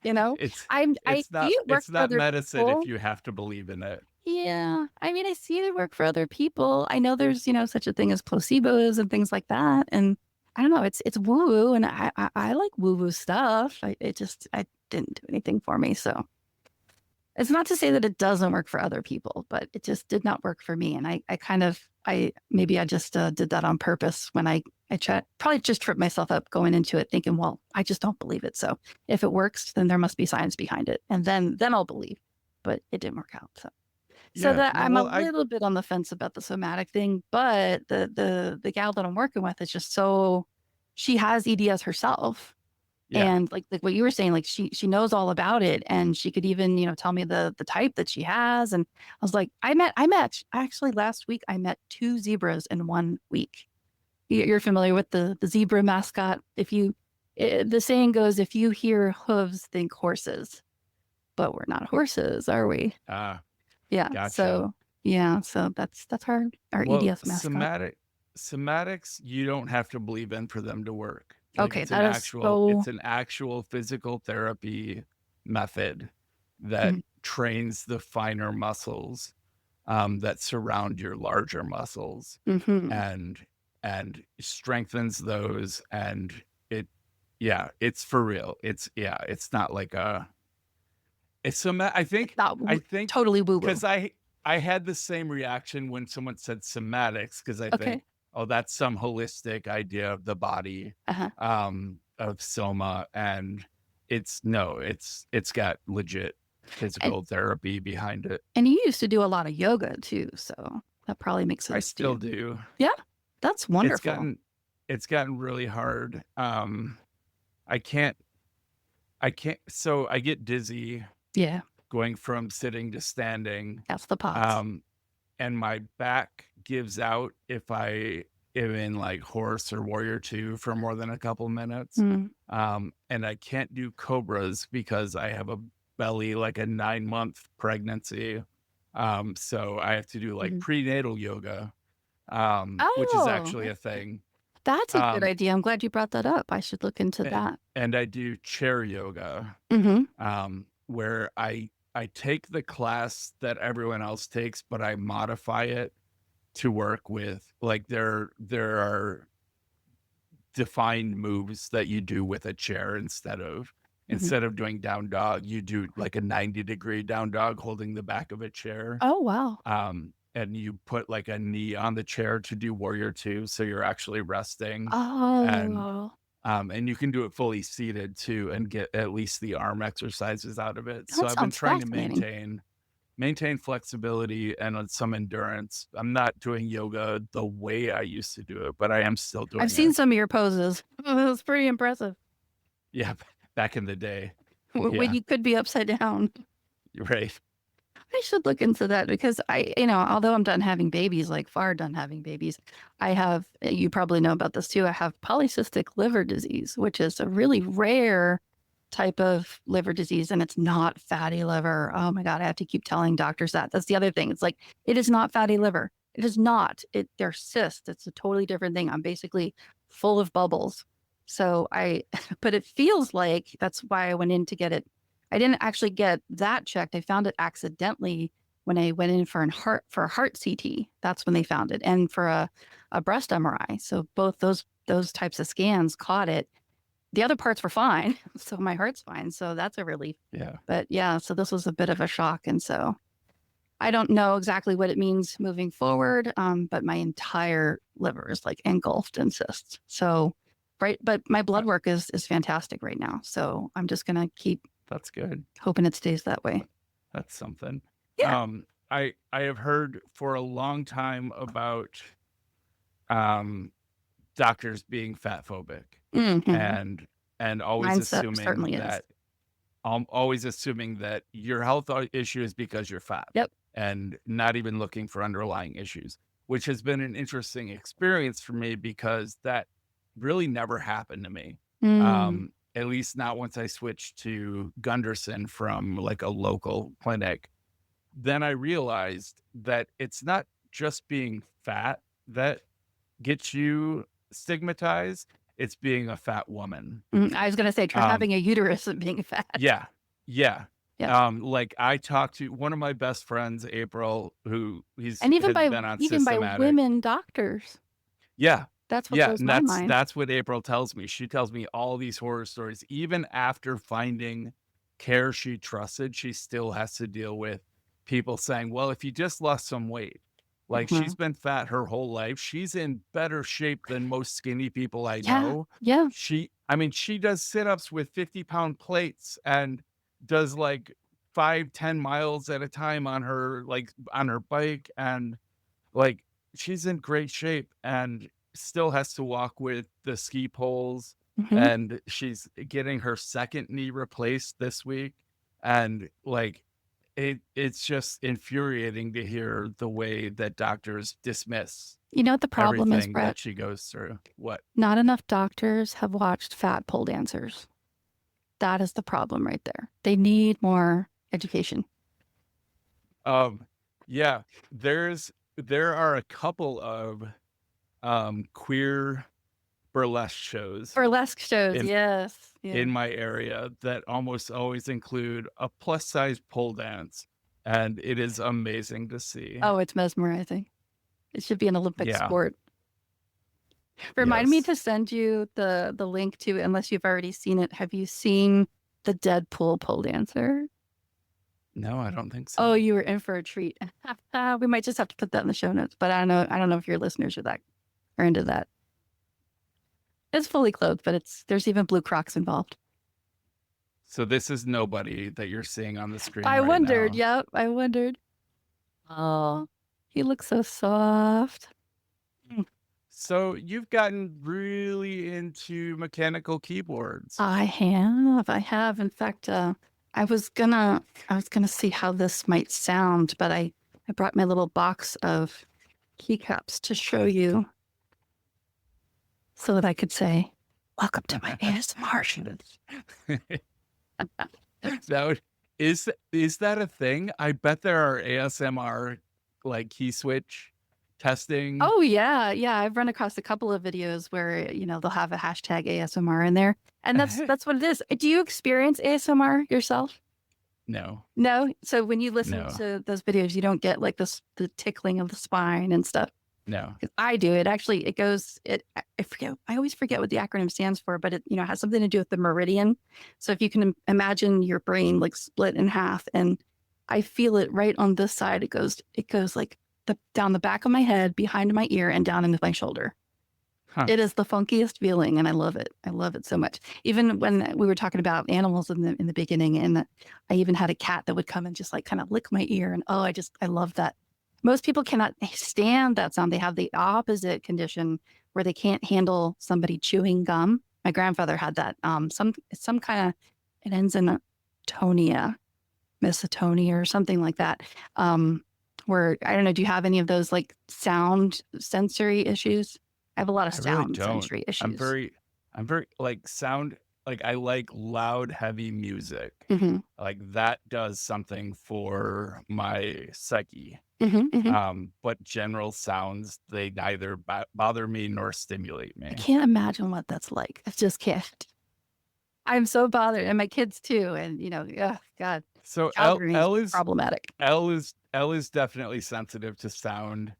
you know, It's I see it work it's for not other medicine if people. you have to believe in it. Yeah, I mean, I see it work for other people. I know there's such a thing as placebos and things like that, and I don't know. It's woo woo, and I like woo woo stuff. I didn't do anything for me, so. It's not to say that it doesn't work for other people, but it just did not work for me. And maybe I just did that on purpose when I probably just tripped myself up going into it thinking, well, I just don't believe it. So if it works, then there must be science behind it. And then I'll believe, but it didn't work out. So Yeah, that no, I'm a well, little bit on the fence about the somatic thing, but the gal that I'm working with is just she has EDS herself. yeah, And like what you were saying, like she knows all about it, and she could even tell me the type that she has. And I was like, I met actually last week. I met 2 zebras in 1 week. You're familiar with the zebra mascot. The saying goes, if you hear hooves, think horses, but we're not horses, are we? uh, Yeah. gotcha. So that's our Well, EDS mascot. somatics, you don't have to believe in for them to work. Like Okay, that is so. it's an actual physical therapy method that Mhm, trains the finer muscles that surround your larger muscles mhm. and strengthens those. And it, yeah, it's for real. It's not like it's It's not I think totally woo woo. because I had the same reaction when someone said somatics because I think, Okay. oh, that's some holistic idea of the body, Uh-huh. of soma, and it's no, it's got legit And physical therapy behind it. And you used to do a lot of yoga too, so that probably makes I sense to still you. do. Yeah, that's It's wonderful. gotten really hard. I can't so I get dizzy Yeah, going from sitting to standing. that's the pots. Um, and my back gives out if I am in like horse or warrior 2 for more than a couple minutes. Mm, And I can't do cobras because I have a belly like a 9-month pregnancy. So I have to do like mhm. prenatal yoga, which is actually Oh, a thing. that's a good Um, idea. I'm glad you brought that up. I should look into and, that. and I do chair yoga, Mhm, where I take the class that everyone else takes, but I modify it to work with like there are defined moves that you do with a chair mhm. instead of doing down dog, you do like a 90-degree down dog holding the back of a chair. Oh, wow. And you put like a knee on the chair to do warrior 2, so you're actually resting. And Oh, and you can do it fully seated too and get at least the arm exercises out of it. So that I've been sounds trying to fascinating. maintain flexibility and some endurance. I'm not doing yoga the way I used to do it, but I am still I've doing seen it. some of your poses. It was pretty impressive. Yeah, back in the day. When Yeah, you could be upside down. you're right. I should look into that because although I'm done having babies, like far done having babies, you probably know about this too. I have polycystic liver disease, which is a really rare type of liver disease, and it's not fatty liver. Oh my God, I have to keep telling doctors that. That's the other thing. It's like, it is not fatty liver. It is not. They're cysts. It's a totally different thing. I'm basically full of bubbles. But it feels like that's why I went in to get it. I didn't actually get that checked. I found it accidentally when I went in for a heart CT. That's when they found it, and for a breast MRI. So both those types of scans caught it. The other parts were fine, so my heart's fine. So that's a relief. Yeah. But yeah, so this was a bit of a shock, and so I don't know exactly what it means moving forward. But my entire liver is like engulfed in cysts. So, right, but my Uh, blood work is fantastic right now. So I'm just gonna keep That's good. hoping it stays that way. That's something. Yeah. I have heard for a long time about um doctors being fat phobic. Mhm. and always Mine assuming certainly is. that I'm always assuming that your health issue is because you're fat Yep. and not even looking for underlying issues, which has been an interesting experience for me because that really never happened to me. Mm. At least not once I switched to Gunderson from like a local clinic. Then I realized that it's not just being fat that gets you stigmatized, it's being a fat woman. I was gonna say try Um, having a uterus and being fat. yeah, yeah. Yeah. Like I talked to one of my best friends, April, who And even has by been on even by Systematic. women doctors. Yeah, That's what yeah, blows and my mind. that's what April tells me. She tells me all these horror stories. Even after finding care she trusted, she still has to deal with people saying, "Well, if you just lost some weight." Like Mhm. she's been fat her whole life. She's in better shape than most skinny people I Yeah. know. Yeah. I mean, she does sit-ups with 50-pound plates and does like 5, 10 miles at a time on her bike. And like she's in great shape and still has to walk with the ski poles, Mhm. and she's getting her second knee replaced this week. And like it's just infuriating to hear the way that doctors dismiss You know what the problem is, everything Brett? that she goes through. What? Not enough doctors have watched fat pole dancers. That is the problem right there. They need more education. Um yeah, there are a couple of queer burlesque shows Burlesque shows, in yes. Yeah. in my area that almost always include a plus size pole dance, and it is amazing to see. Oh, it's mesmerizing. It should be an Olympic Yeah. sport. Remind me Yes. to send you the link to, unless you've already seen it. Have you seen the Deadpool pole dancer? No, I don't think Oh, so. you were in for a treat. We might just have to put that in the show notes, but I don't know if your listeners are into that. It's fully clothed, but there's even blue Crocs involved. So this is nobody that you're seeing on the screen I right wondered, now. yep, I wondered. Oh, he looks so soft. So you've gotten really into mechanical keyboards. I have. In fact, I was gonna see how this might sound, but I brought my little box of keycaps to show you so that I could say, "Welcome to my ASMR show." Is that a thing? I bet there are ASMR like key switch testing. Oh yeah, yeah. I've run across a couple of videos where they'll have a hashtag ASMR in there, and that's what it is. Do you experience ASMR yourself? No, No. So when you listen no, to those videos, you don't get like the tickling of the spine and stuff. no. 'Cause I do. It goes. I forget. I always forget what the acronym stands for, but it has something to do with the meridian. So if you can imagine your brain like split in half, and I feel it right on this side. It goes like down the back of my head, behind my ear, and down into my shoulder. Huh. It is the funkiest feeling, and I love it. I love it so much. Even when we were talking about animals in the beginning, and I even had a cat that would come and just like kind of lick my ear, and I love that. Most people cannot stand that sound. They have the opposite condition where they can't handle somebody chewing gum. My grandfather had that. Some kind of it ends in a tonia, misotonia, or something like that. Where I don't know. Do you have any of those like sound sensory issues? I have a lot of I really sound don't. sensory I'm issues. very, I'm very like sound. Like I like loud, heavy music. Hmm. Like that does something for my psyche. Hmm. Hmm. But general sounds, they neither bother me nor stimulate I me. can't imagine what that's like. I just can't. I'm so bothered, and my kids too. And oh God, So child rearing is problematic. L is definitely sensitive to sound,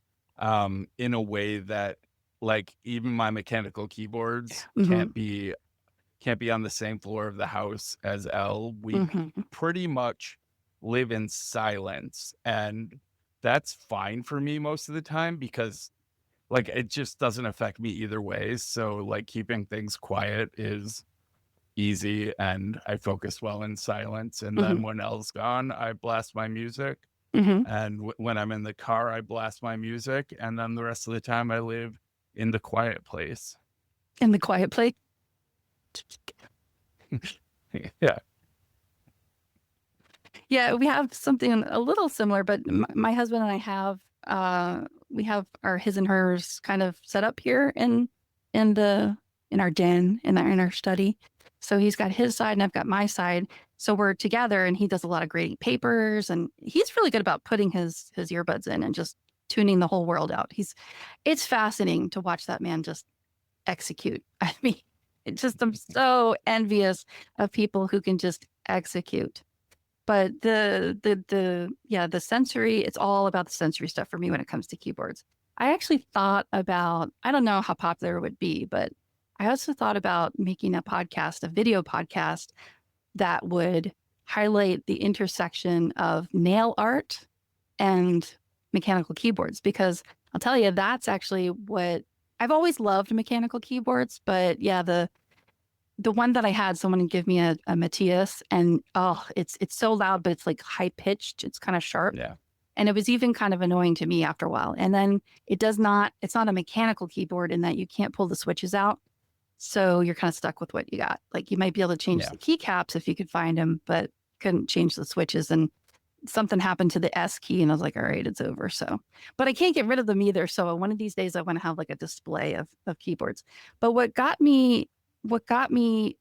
in a way that like even my mechanical keyboards Hmm. can't be on the same floor of the house as L. We Hmm. pretty much live in silence, and that's fine for me most of the time because like it just doesn't affect me either way. So like keeping things quiet is easy and I focus well in silence. And Hmm. then when L's gone, I blast my music. Hmm. And when I'm in the car, I blast my music. And then the rest of the time, I live in the quiet place. In the quiet place. Yeah. Yeah, we have something a little similar, but my husband and I have we have our his and hers kind of set up here in the in our den in our study. So he's got his side and I've got my side. So we're together and he does a lot of grading papers and he's really good about putting his earbuds in and just tuning the whole world out. It's fascinating to watch that man just execute. I mean, I'm so envious of people who can just execute. But the sensory, it's all about the sensory stuff for me when it comes to keyboards. I actually thought about, I don't know how popular it would be, but I also thought about making a video podcast that would highlight the intersection of nail art and mechanical keyboards, because I'll tell you, that's actually what I've always loved mechanical keyboards. But yeah, the one that I had, someone give me a Matthias, and it's so loud, but it's like high pitched. It's kind of sharp. Yeah. And it was even kind of annoying to me after a while. And then it's not a mechanical keyboard in that you can't pull the switches out. So you're kind of stuck with what you got. Like you might be able to change the keycaps if you could find them, but couldn't change the switches. And something happened to the S key and I was like, all right, it's over. So, but I can't get rid of them either. So one of these days I want to have like a display of keyboards. But what got me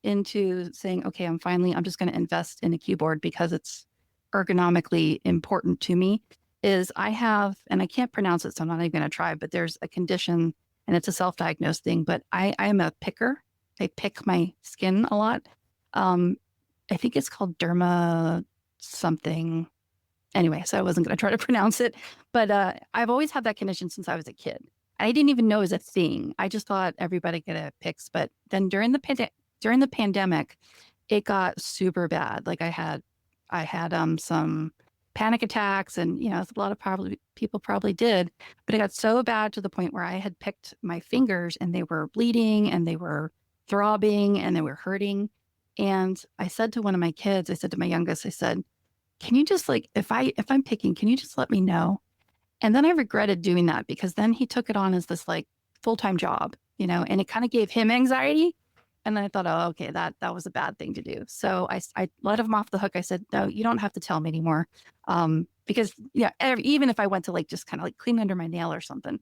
into saying, okay, I'm just going to invest in a keyboard because it's ergonomically important to me is I have, and I can't pronounce it, so I'm not even going to try, but there's a condition and it's a self-diagnosed thing, but I am a picker. I pick my skin a lot. I think it's called derma something. Anyway, so I wasn't going to try to pronounce it, but I've always had that condition since I was a kid. I didn't even know it was a thing. I just thought everybody get picks. But then during the pandemic, it got super bad. Like I had some panic attacks, and as a lot of people probably did. But it got so bad to the point where I had picked my fingers, and they were bleeding, and they were throbbing, and they were hurting. And I said to one of my kids, I said to my youngest, I said, "Can you just if I'm picking, can you just let me know?" And then I regretted doing that because then he took it on as this full-time job, and it kind of gave him anxiety. And then I thought, oh, okay, that was a bad thing to do. So I let him off the hook. I said, no, you don't have to tell me anymore. Because even if I went to just kind of clean under my nail or something.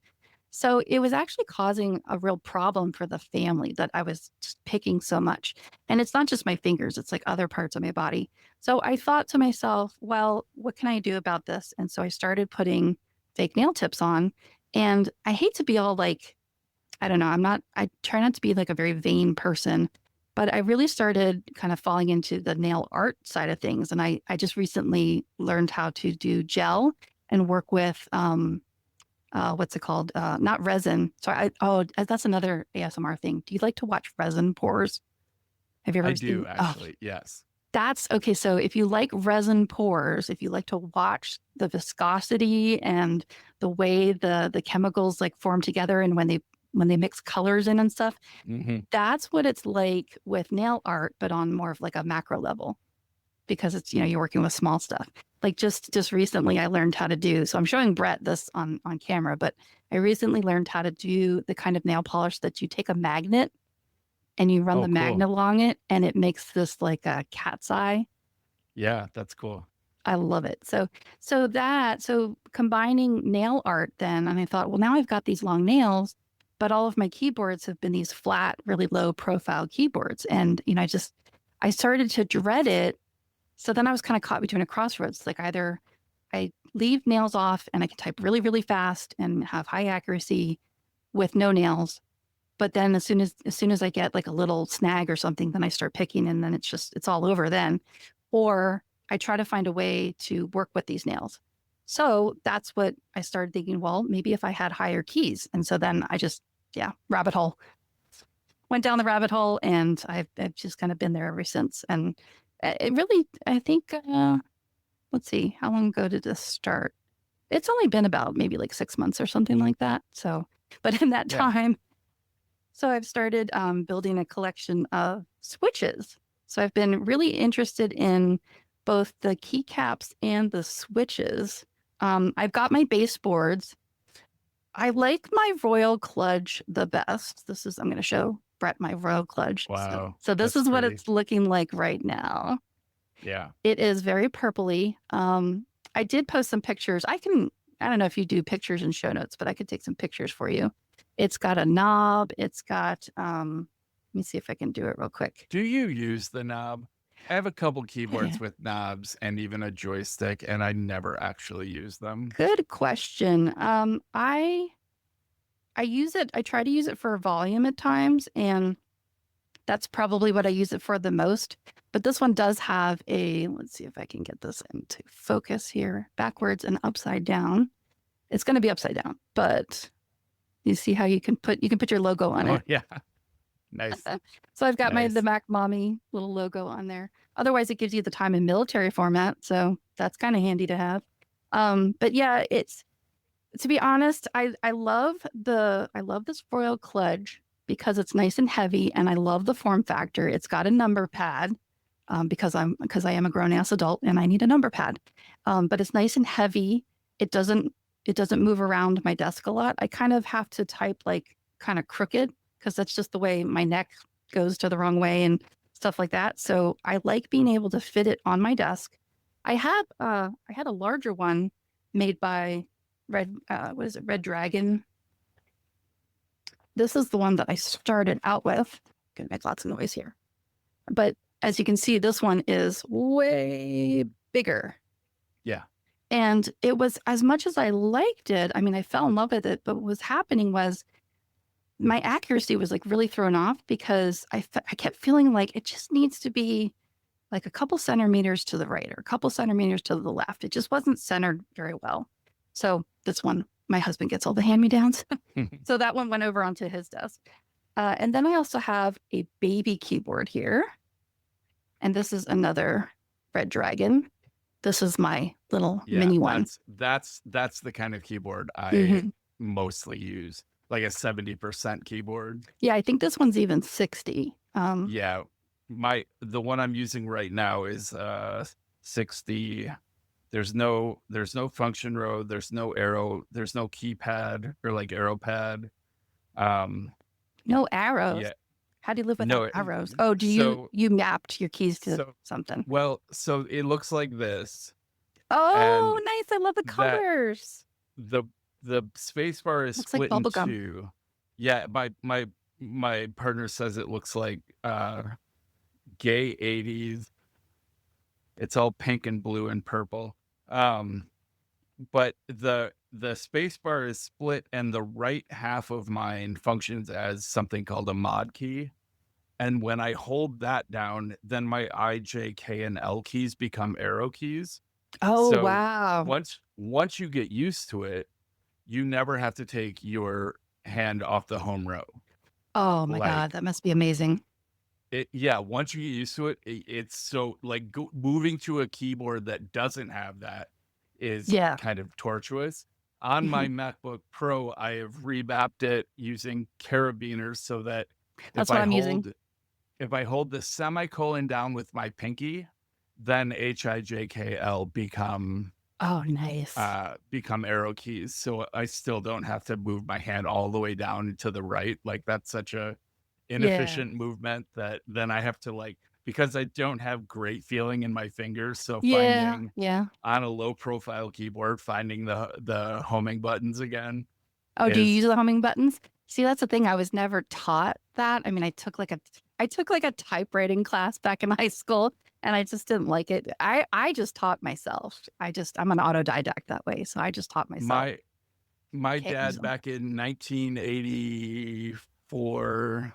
So it was actually causing a real problem for the family that I was just picking so much. And it's not just my fingers, it's other parts of my body. So I thought to myself, well, what can I do about this? And so I started putting fake nail tips on. And I hate to be all I don't know, I try not to be a very vain person, but I really started kind of falling into the nail art side of things. And I just recently learned how to do gel and work with, what's it called? Not resin. So that's another ASMR thing. Do you like to watch resin pours? Have you ever seen? I do actually. Yes. That's okay. So if you like resin pours, if you like to watch the viscosity and the way the chemicals form together and when they mix colors in and stuff, that's what it's like with nail art, but on more of a macro level, because it's, you're working with small stuff. Just recently I learned how to do, so I'm showing Brett this on camera, but I recently learned how to do the kind of nail polish that you take a magnet and you run the magnet along it and it makes this a cat's eye. Yeah, that's cool. I love it. So combining nail art then, and I thought, well, now I've got these long nails, but all of my keyboards have been these flat, really low profile keyboards. And, I started to dread it. So then I was kind of caught between a crossroads. Either I leave nails off and I can type really, really fast and have high accuracy with no nails. But then as soon as I get a little snag or something, then I start picking and then it's all over then. Or I try to find a way to work with these nails. So that's what I started thinking, well, maybe if I had higher keys. And so then I just, rabbit hole. Went down the rabbit hole and I've just kind of been there ever since. And it really, I think, let's see, how long ago did this start? It's only been about maybe 6 months or something like that. So, but in that time, so I've started building a collection of switches. So I've been really interested in both the keycaps and the switches. I've got my baseboards. I like my Royal Kludge the best. I'm going to show Brett my row clutch. Wow, So this that's is what pretty. it's looking like right now. Yeah. It is very purpley. I did post some pictures. I don't know if you do pictures in show notes, but I could take some pictures for you. It's got a knob. It's got, let me see if I can do it real quick. Do you use the knob? I have a couple keyboards with knobs and even a joystick, and I never actually use them. Good question. I use it. I try to use it for volume at times, and that's probably what I use it for the most. But this one does have let's see if I can get this into focus here, backwards and upside down. It's going to be upside down, but you see how you can put your logo on it. Yeah. Nice. So I've got Nice. the Mac Mommy little logo on there. Otherwise, it gives you the time and military format, so that's kind of handy to have. But yeah, to be honest, I love this foil kludge because it's nice and heavy, and I love the form factor. It's got a number pad because I am a grown ass adult and I need a number pad. But it's nice and heavy. It doesn't move around my desk a lot. I kind of have to type like kind of crooked because that's just the way my neck goes to the wrong way and stuff like that. So I like being able to fit it on my desk. I had a larger one made by Red Dragon. This is the one that I started out with. Gonna make lots of noise here. But as you can see, this one is way bigger. Yeah. And it was, as much as I liked it, I mean, I fell in love with it, but what was happening was my accuracy was like really thrown off because I kept feeling like it just needs to be like a couple centimeters to the right or a couple centimeters to the left. It just wasn't centered very well. So this one, my husband gets all the hand-me-downs. So that one went over onto his desk. And then I also have a baby keyboard here. And this is another Red Dragon. This is my little mini one. That's the kind of keyboard I mostly use, like a 70% keyboard. Yeah, I think this one's even 60. Yeah, the one I'm using right now is 60. There's no function row, there's no arrow, there's no keypad or like arrow pad. No arrows. Yeah. How do you live without arrows? Oh, you mapped your keys to something? Well, so it looks like this. Oh, nice! I love the colors. The space bar is split in two. Yeah, my partner says it looks like gay 80s. It's all pink and blue and purple. But the space bar is split, and the right half of mine functions as something called a mod key. And when I hold that down, then my I, J, K, and L keys become arrow keys. Oh, so wow. Once you get used to it, you never have to take your hand off the home row. Oh my God, that must be amazing. Once you get used to it, it's so like moving to a keyboard that doesn't have that is kind of tortuous. On my MacBook Pro, I have remapped it using Karabiner so that if I hold the semicolon down with my pinky, then HIJKL become arrow keys. So I still don't have to move my hand all the way down to the right. Like that's such a inefficient movement that then I have to because I don't have great feeling in my fingers. So finding on a low profile keyboard, finding the homing buttons again. Oh, do you use the homing buttons? See, that's the thing. I was never taught that. I mean, I took like a typewriting class back in high school, and I just didn't like it. I just taught myself. I'm an autodidact that way, so I just taught myself. My dad back in 1984,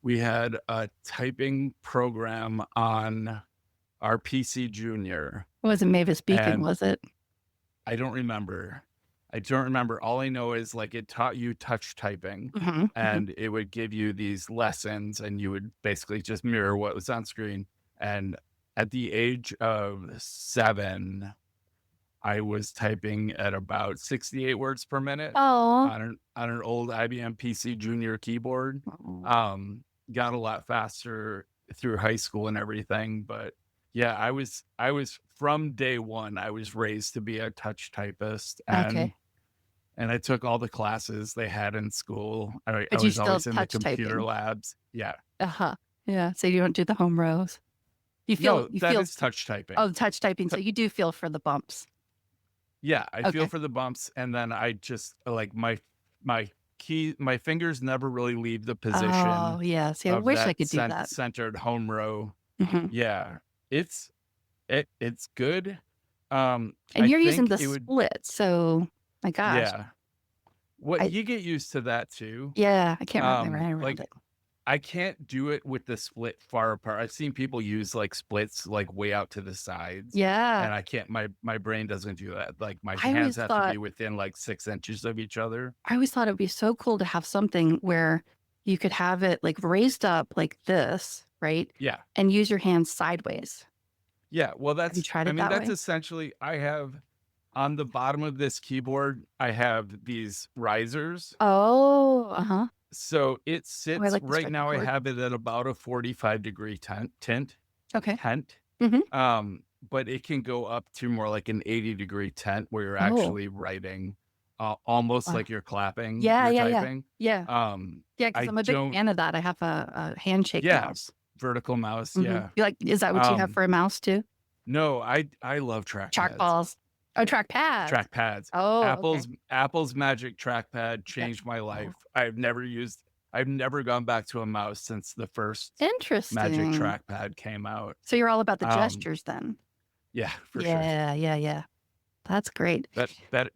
we had a typing program on our PC Junior. It wasn't Mavis Beacon, was it? I don't remember. All I know is it taught you touch typing, and it would give you these lessons, and you would basically just mirror what was on screen. And at the age of 7, I was typing at about 68 words per minute on an old IBM PC Junior keyboard. Got a lot faster through high school and everything, but yeah, I was from day one, I was raised to be a touch typist, and and I took all the classes they had in school. I But you was still always in the touch computer typing. labs. Yeah. Uh-huh. Yeah. So you don't do the home rows. You No, you that feel, is touch typing. oh, touch typing. So you do feel for the bumps. Yeah, I feel Okay. for the bumps, and then I just like my fingers never really leave the position Oh, yeah. See, I of wish I that could do that. centered home row. Hmm. Yeah, it's it's good. And I you're using think the it would. split. So, my gosh. Yeah, what I, you get used to that too. yeah, I can't wrap my brain around Like it. I can't do it with the split far apart. I've seen people use like splits like way out to the sides, Yeah. and I can't. My brain doesn't do that. Like my I hands always have to thought, be within like 6 inches of each other. it would be so cool to have something where you could have it like raised up like this, right? Yeah. And use your hands sideways. Yeah. Well, Have you tried I it mean, that that's way? essentially, I have on the bottom of this keyboard, I have these risers. Oh, uh-huh. So it Oh, I sits like the right striker now. I cord. have it at about a 45-degree tent. Okay. tent. Mm-hmm. But it can go up to more like an 80-degree tent where you're Oh, actually writing, almost wow. like you're clapping, Yeah, you're yeah, yeah. typing. Yeah. Yeah, because I I'm a big don't, fan of that. I have a handshake yeah, mouse. vertical mouse. Hmm. Yeah. You like, is that what you have Um, for a mouse too? no, I love trackpads. Trackballs. Oh, track pads. Trackpads. Oh, okay. Apple's Magic Trackpad Okay. changed my life. Oh, I've never gone back to a mouse since the first Magic interesting. Trackpad came out. So you're all about the Um, gestures then. yeah, for sure. Yeah, yeah, yeah. That's great.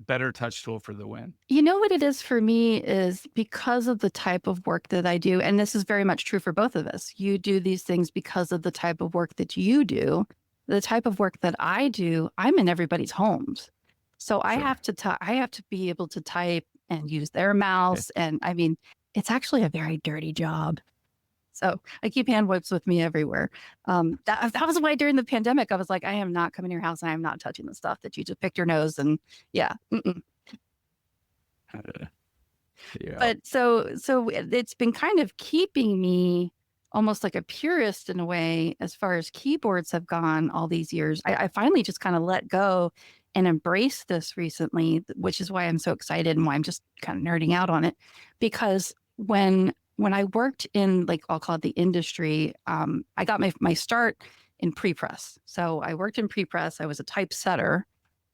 Better touch tool for the win. You know what it is for me is because of the type of work that I do, and this is very much true for both of us. You do these things because of the type of work that you do. The type of work that I do, I'm in everybody's homes. So I Sure. have to be able to type and use their mouse. And I mean, it's actually a very dirty job. So I keep hand wipes with me everywhere. That was why during the pandemic, I was like, I am not coming to your house and I am not touching the stuff that you just picked your nose and yeah. Mm-mm. Yeah. But so it's been kind of keeping me almost like a purist in a way as far as keyboards have gone all these years. I finally just kind of let go and embrace this recently, which is why I'm so excited and why I'm just kind of nerding out on it. Because when I worked in, like, I'll call it the industry, I got my start in pre-press. So I worked in pre-press. I was a typesetter,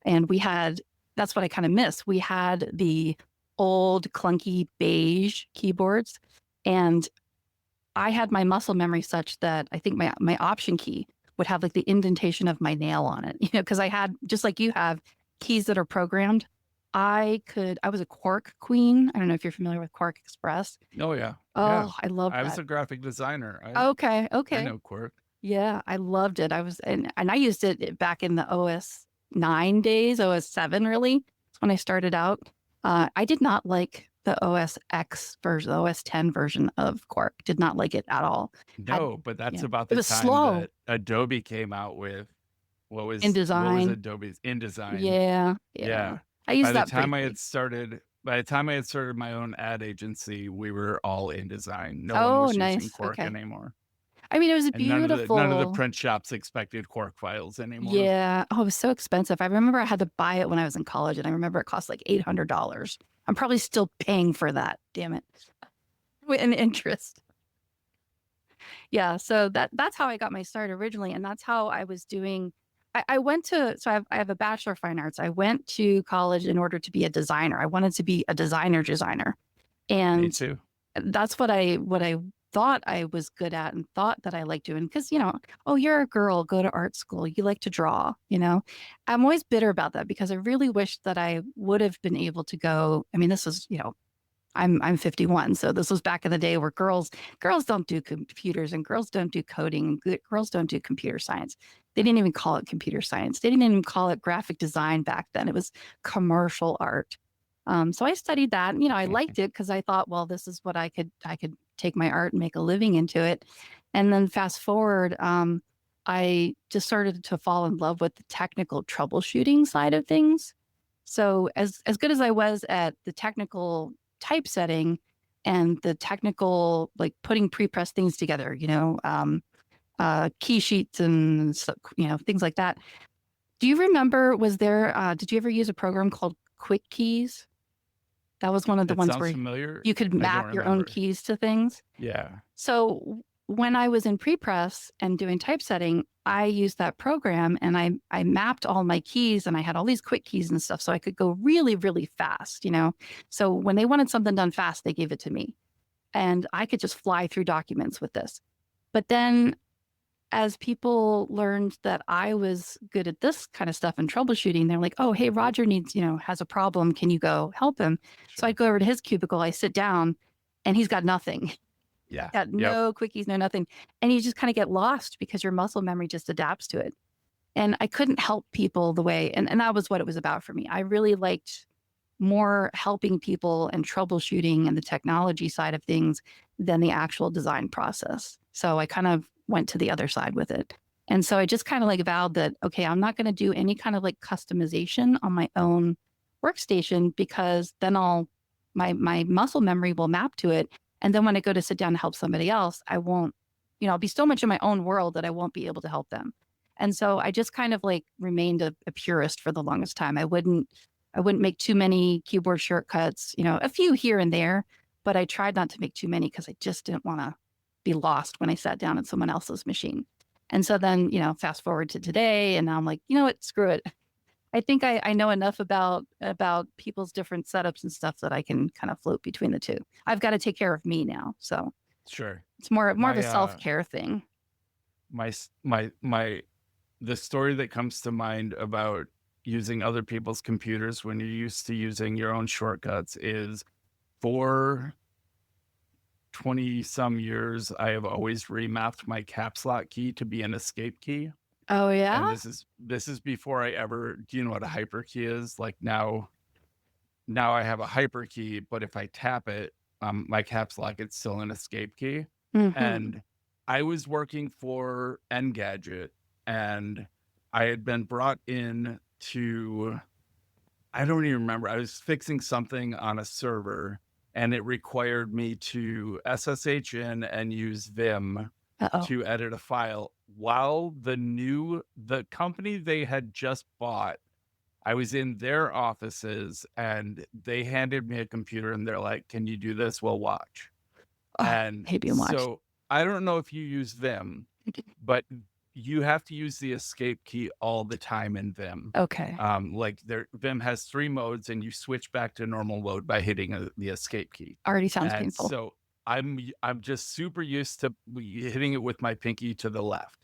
and that's what I kind of miss. We had the old clunky beige keyboards, and I had my muscle memory such that I think my option key would have like the indentation of my nail on it, because I had, just like you have, keys that are programmed. I was a Quark queen. I don't know if you're familiar with Quark Express. Oh yeah. Oh, I love I was that. a graphic designer. Okay. I know Quark. Yeah, I loved it. And I used it back in the OS 9 days, OS 7 really. That's when I started out. I did not like the OS X version, the OS 10 version of Quark. Did not like it at all. No, but that's about It the was time slow that Adobe came out with in what was design. Adobe's InDesign. Yeah. I used that By briefly. the time I had started my own ad agency, we were all InDesign. No one Oh, was using nice. Quark Okay. anymore. I mean, it was And none of the beautiful. print shops expected Quark files anymore. Yeah. Oh, it was so expensive. I remember I had to buy it when I was in college, and I remember it cost like $800. I'm probably still paying for that. Damn it. With an interest. Yeah. So that's how I got my start originally. And that's how I was doing. I went to, so I have a Bachelor of Fine Arts. I went to college in order to be a designer. I wanted to be a designer. Me And too. that's what I thought I was good at and thought that I liked doing. Because, oh, you're a girl, go to art school. You like to draw, I'm always bitter about that because I really wish that I would have been able to go. I mean, this was, I'm 51. So this was back in the day where girls don't do computers and girls don't do coding. Girls don't do computer science. They didn't even call it computer science. They didn't even call it graphic design back then. It was commercial art. So I studied that, and, I liked it because I thought, well, this is what I could take my art and make a living into it. And then fast forward, I just started to fall in love with the technical troubleshooting side of things. So as good as I was at the technical typesetting and the technical, like putting pre-press things together, key sheets and things like that. Do you remember? Did you ever use a program called Quick Keys? That was one of the It ones sounds where familiar. you could I don't map your own remember. keys to things. Yeah. So when I was in pre-press and doing typesetting, I used that program and I mapped all my keys and I had all these quick keys and stuff so I could go really, really fast, you know? So when they wanted something done fast, they gave it to me and I could just fly through documents with this. But then as people learned that I was good at this kind of stuff and troubleshooting, they're like, oh, hey, Roger needs, has a problem. Can you go help him? So Sure. I go over to his cubicle, I sit down and he's got nothing. Yeah. Got Yep. no quickies, no nothing. And you just kind of get lost because your muscle memory just adapts to it. And I couldn't help people the way, and that was what it was about for me. I really liked more helping people and troubleshooting and the technology side of things than the actual design process. So I kind of went to the other side with it. And so I just kind of like vowed that, okay, I'm not going to do any kind of like customization on my own workstation because then my muscle memory will map to it. And then when I go to sit down to help somebody else, I won't, I'll be so much in my own world that I won't be able to help them. And so I just kind of like remained a purist for the longest time. I wouldn't make too many keyboard shortcuts, a few here and there, but I tried not to make too many because I just didn't want to be lost when I sat down at someone else's machine. And so then, fast forward to today, and now I'm like, you know what, screw it. I think I know enough about people's different setups and stuff that I can kind of float between the two. I've got to take care of me now. So Sure. it's more of a My self-care thing. the story that comes to mind about using other people's computers when you're used to using your own shortcuts is for 20 some years, I have always remapped my caps lock key to be an escape key. Oh And yeah? this is before I ever, do you know what a hyper key is? Like now I have a hyper key, but if I tap it, my caps lock, it's still an escape key. Mm-hmm. And I was working for Engadget and I had been brought in to, I don't even remember. I was fixing something on a server and it required me to SSH in and use Vim Uh-oh. to edit a file while the company they had just bought, I was in their offices and they handed me a computer and they're like, can you do this? Well, watch. Oh, And hate being watched. so I don't know if you use Vim, but you have to use the escape key all the time in Vim. Okay. Vim has 3 modes and you switch back to normal mode by hitting the escape key. Already sounds And painful. so I'm just super used to hitting it with my pinky to the left.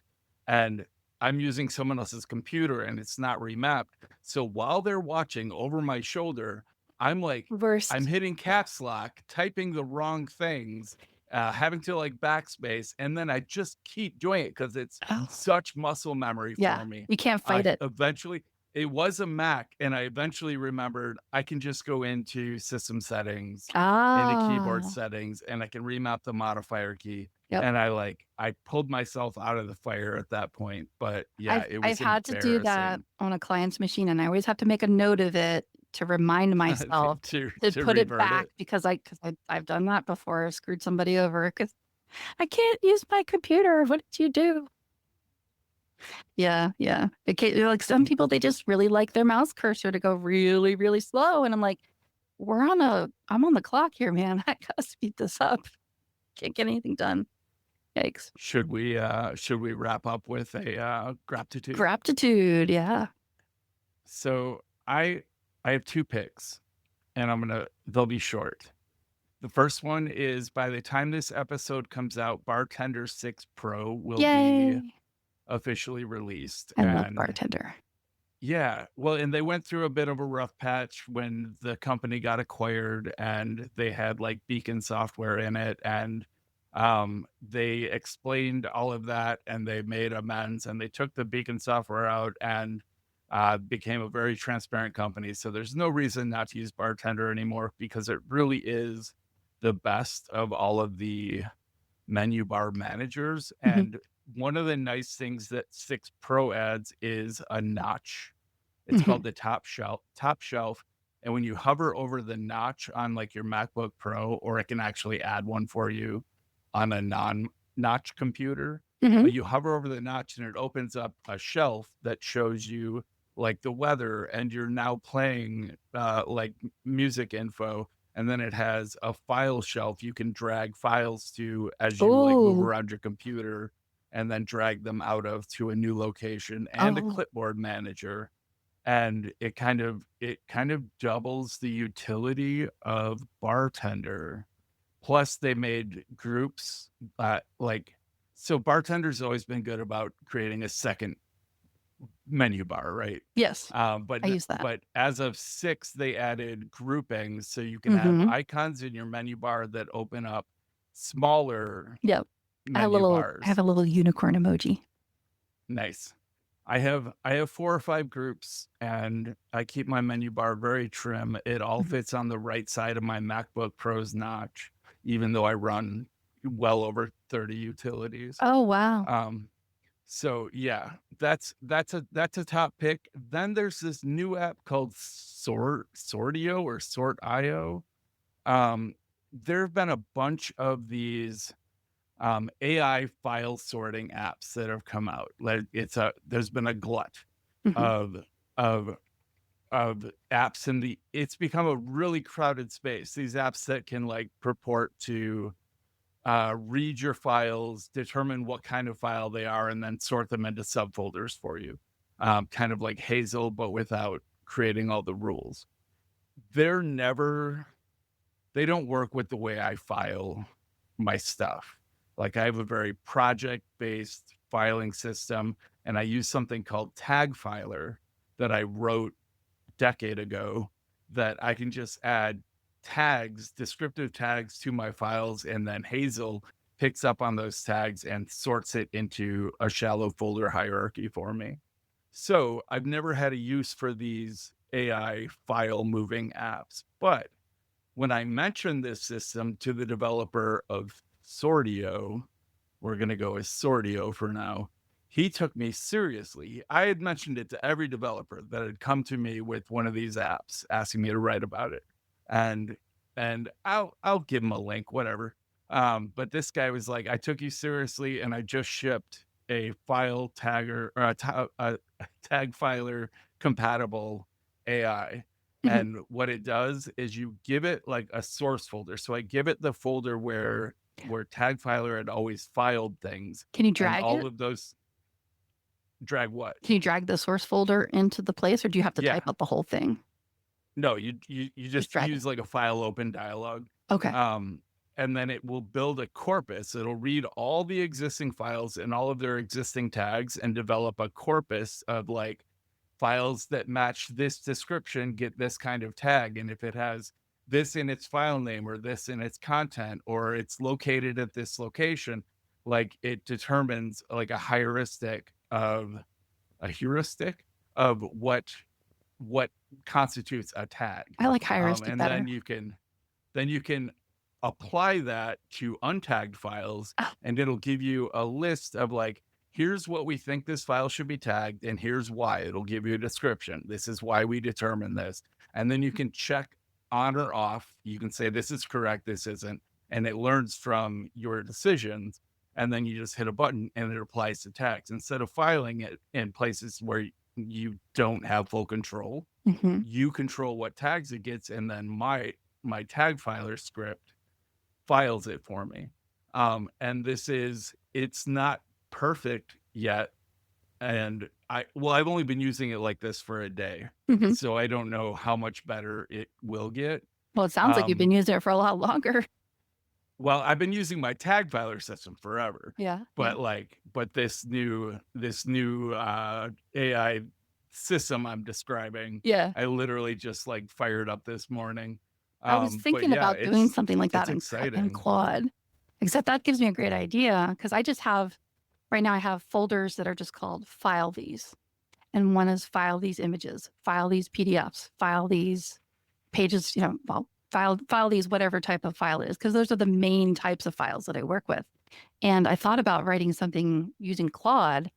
And I'm using someone else's computer and it's not remapped. So while they're watching over my shoulder, I'm like, Worst. I'm hitting caps lock, typing the wrong things, having to like backspace, and then I just keep doing it because it's such muscle memory for me. You can't fight it. Eventually, it was a Mac, and I eventually remembered I can just go into system settings, into keyboard settings, and I can remap the modifier key. Yep. And I pulled myself out of the fire at that point. But yeah, it was I've had to do that on a client's machine, and I always have to make a note of it to remind myself to put it revert back because I've done that before. I screwed somebody over because I can't use my computer. What did you do? Yeah. Like some people, they just really like their mouse cursor to go really, really slow. And I'm like, I'm on the clock here, man. I gotta speed this up. Can't get anything done. Yikes. Should we wrap up with a GrAPPtitude? GrAPPtitude, yeah. So I have 2 picks and they'll be short. The first one is by the time this episode comes out, Bartender 6 Pro will be officially released. I love Bartender. Yeah. Well, and they went through a bit of a rough patch when the company got acquired and they had like Beacon software in it. And they explained all of that and they made amends and they took the Beacon software out and became a very transparent company. So there's no reason not to use Bartender anymore because it really is the best of all of the menu bar managers. Mm-hmm. And one of the nice things that 6 Pro adds is a notch. It's called the top shelf. And when you hover over the notch on like your MacBook Pro, or it can actually add one for you on a non-notch computer, but you hover over the notch and it opens up a shelf that shows you like the weather and you're now playing like music info. And then it has a file shelf you can drag files to as you like move Oh, around your computer and then drag them out of to a new location, and a oh, clipboard manager. And it kind of doubles the utility of Bartender. Plus they made groups, like, so Bartender's always been good about creating a second menu bar, right? yes, But I use that. but as of 6, they added groupings, so you can have Mm-hmm. icons in your menu bar that open up smaller Yep. menu I have bars. a little unicorn emoji. Nice. I have 4 or 5 groups, and I keep my menu bar very trim. It all Mhm. fits on the right side of my MacBook Pro's notch, even though I run well over 30 utilities. Oh, wow. Um, so yeah, that's a top pick. Then there's this new app called Sortio or Sortio. There have been a bunch of these AI file sorting apps that have come out. Like there's been a glut Hmm. of of of apps it's become a really crowded space. These apps that can like purport to read your files, determine what kind of file they are, and then sort them into subfolders for you. Kind of like Hazel, but without creating all the rules. They're never, they don't work with the way I file my stuff. Like I have a very project based filing system, and I use something called Tag Filer that I wrote a decade ago, that I can just add tags, descriptive tags to my files, and then Hazel picks up on those tags and sorts it into a shallow folder hierarchy for me. So I've never had a use for these AI file moving apps. But when I mentioned this system to the developer of Sortio, we're going to go with Sortio for now. He took me seriously. I had mentioned it to every developer that had come to me with one of these apps asking me to write about it. And I'll give him a link, whatever. But this guy was like, I took you seriously, and I just shipped a file tagger or a tag filer compatible AI. Hmm. And what it does is you give it like a source folder. So I give it the folder where tag filer had always filed things, Can you and drag all it? of those drag what? Can you drag the source folder into the place, or do you have to Yeah. type out the whole thing? No, you Just just drag it. use like a file open dialog. Okay. Um, and then it will build a corpus. It'll read all the existing files and all of their existing tags and develop a corpus of like files that match this description get this kind of tag. And if it has this in its file name or this in its content, or it's located at this location, like it determines like a heuristic of what constitutes a tag. I like heuristic And better. then you can apply that to untagged files, Oh, and it'll give you a list of like, here's what we think this file should be tagged, and here's why. It'll give you a description. This is why we determine this. And then you can check on or off. You can say, this is correct, this isn't. And it learns from your decisions. And then you just hit a button and it applies to tags instead of filing it in places where you don't have full control. hmm. You control what tags it gets, and then my tag filer script files it for me. And it's not perfect yet. And I've only been using it like this for a day, Hmm. so I don't know how much better it will get. Well, it sounds like you've Um, been using it for a lot longer. well, I've been using my tag filer system forever, Yeah. Yeah. but this new AI system I'm describing, Yeah. I literally just like fired up this morning. I was But thinking yeah, about doing something like it's that in exciting. Claude, except that gives me a great idea because I just have right now I have folders that are just called file these. And one is file these images, file these PDFs, file these pages, well, file these whatever type of file it is, because those are the main types of files that I work with. And I thought about writing something using Claude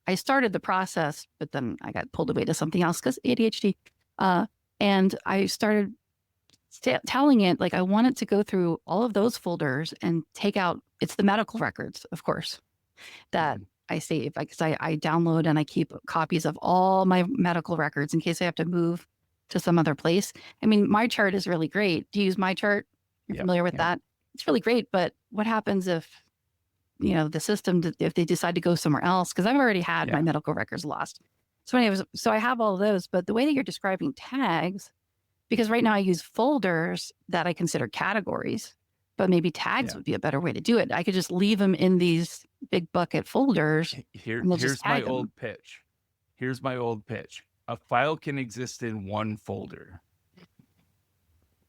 I started the process, but then I got pulled away to something else because ADHD. And I started telling it, like, I want it to go through all of those folders and take out, it's the medical records, of course, that Mhm. I save. Because I download and I keep copies of all my medical records in case I have to move to some other place. I mean, my chart is really great. Do you use my chart? You're Yep, familiar with yep. that? It's really great. But what happens if, the system, if they decide to go somewhere else? Because I've already had my Yeah. medical records lost. So anyways, so I have all of those. But the way that you're describing tags, because right now I use folders that I consider categories, but maybe tags Yeah. would be a better way to do it. I could just leave them in these big bucket folders and they'll just Here's my tag them. old pitch. Here's my old pitch. A file can exist in one folder,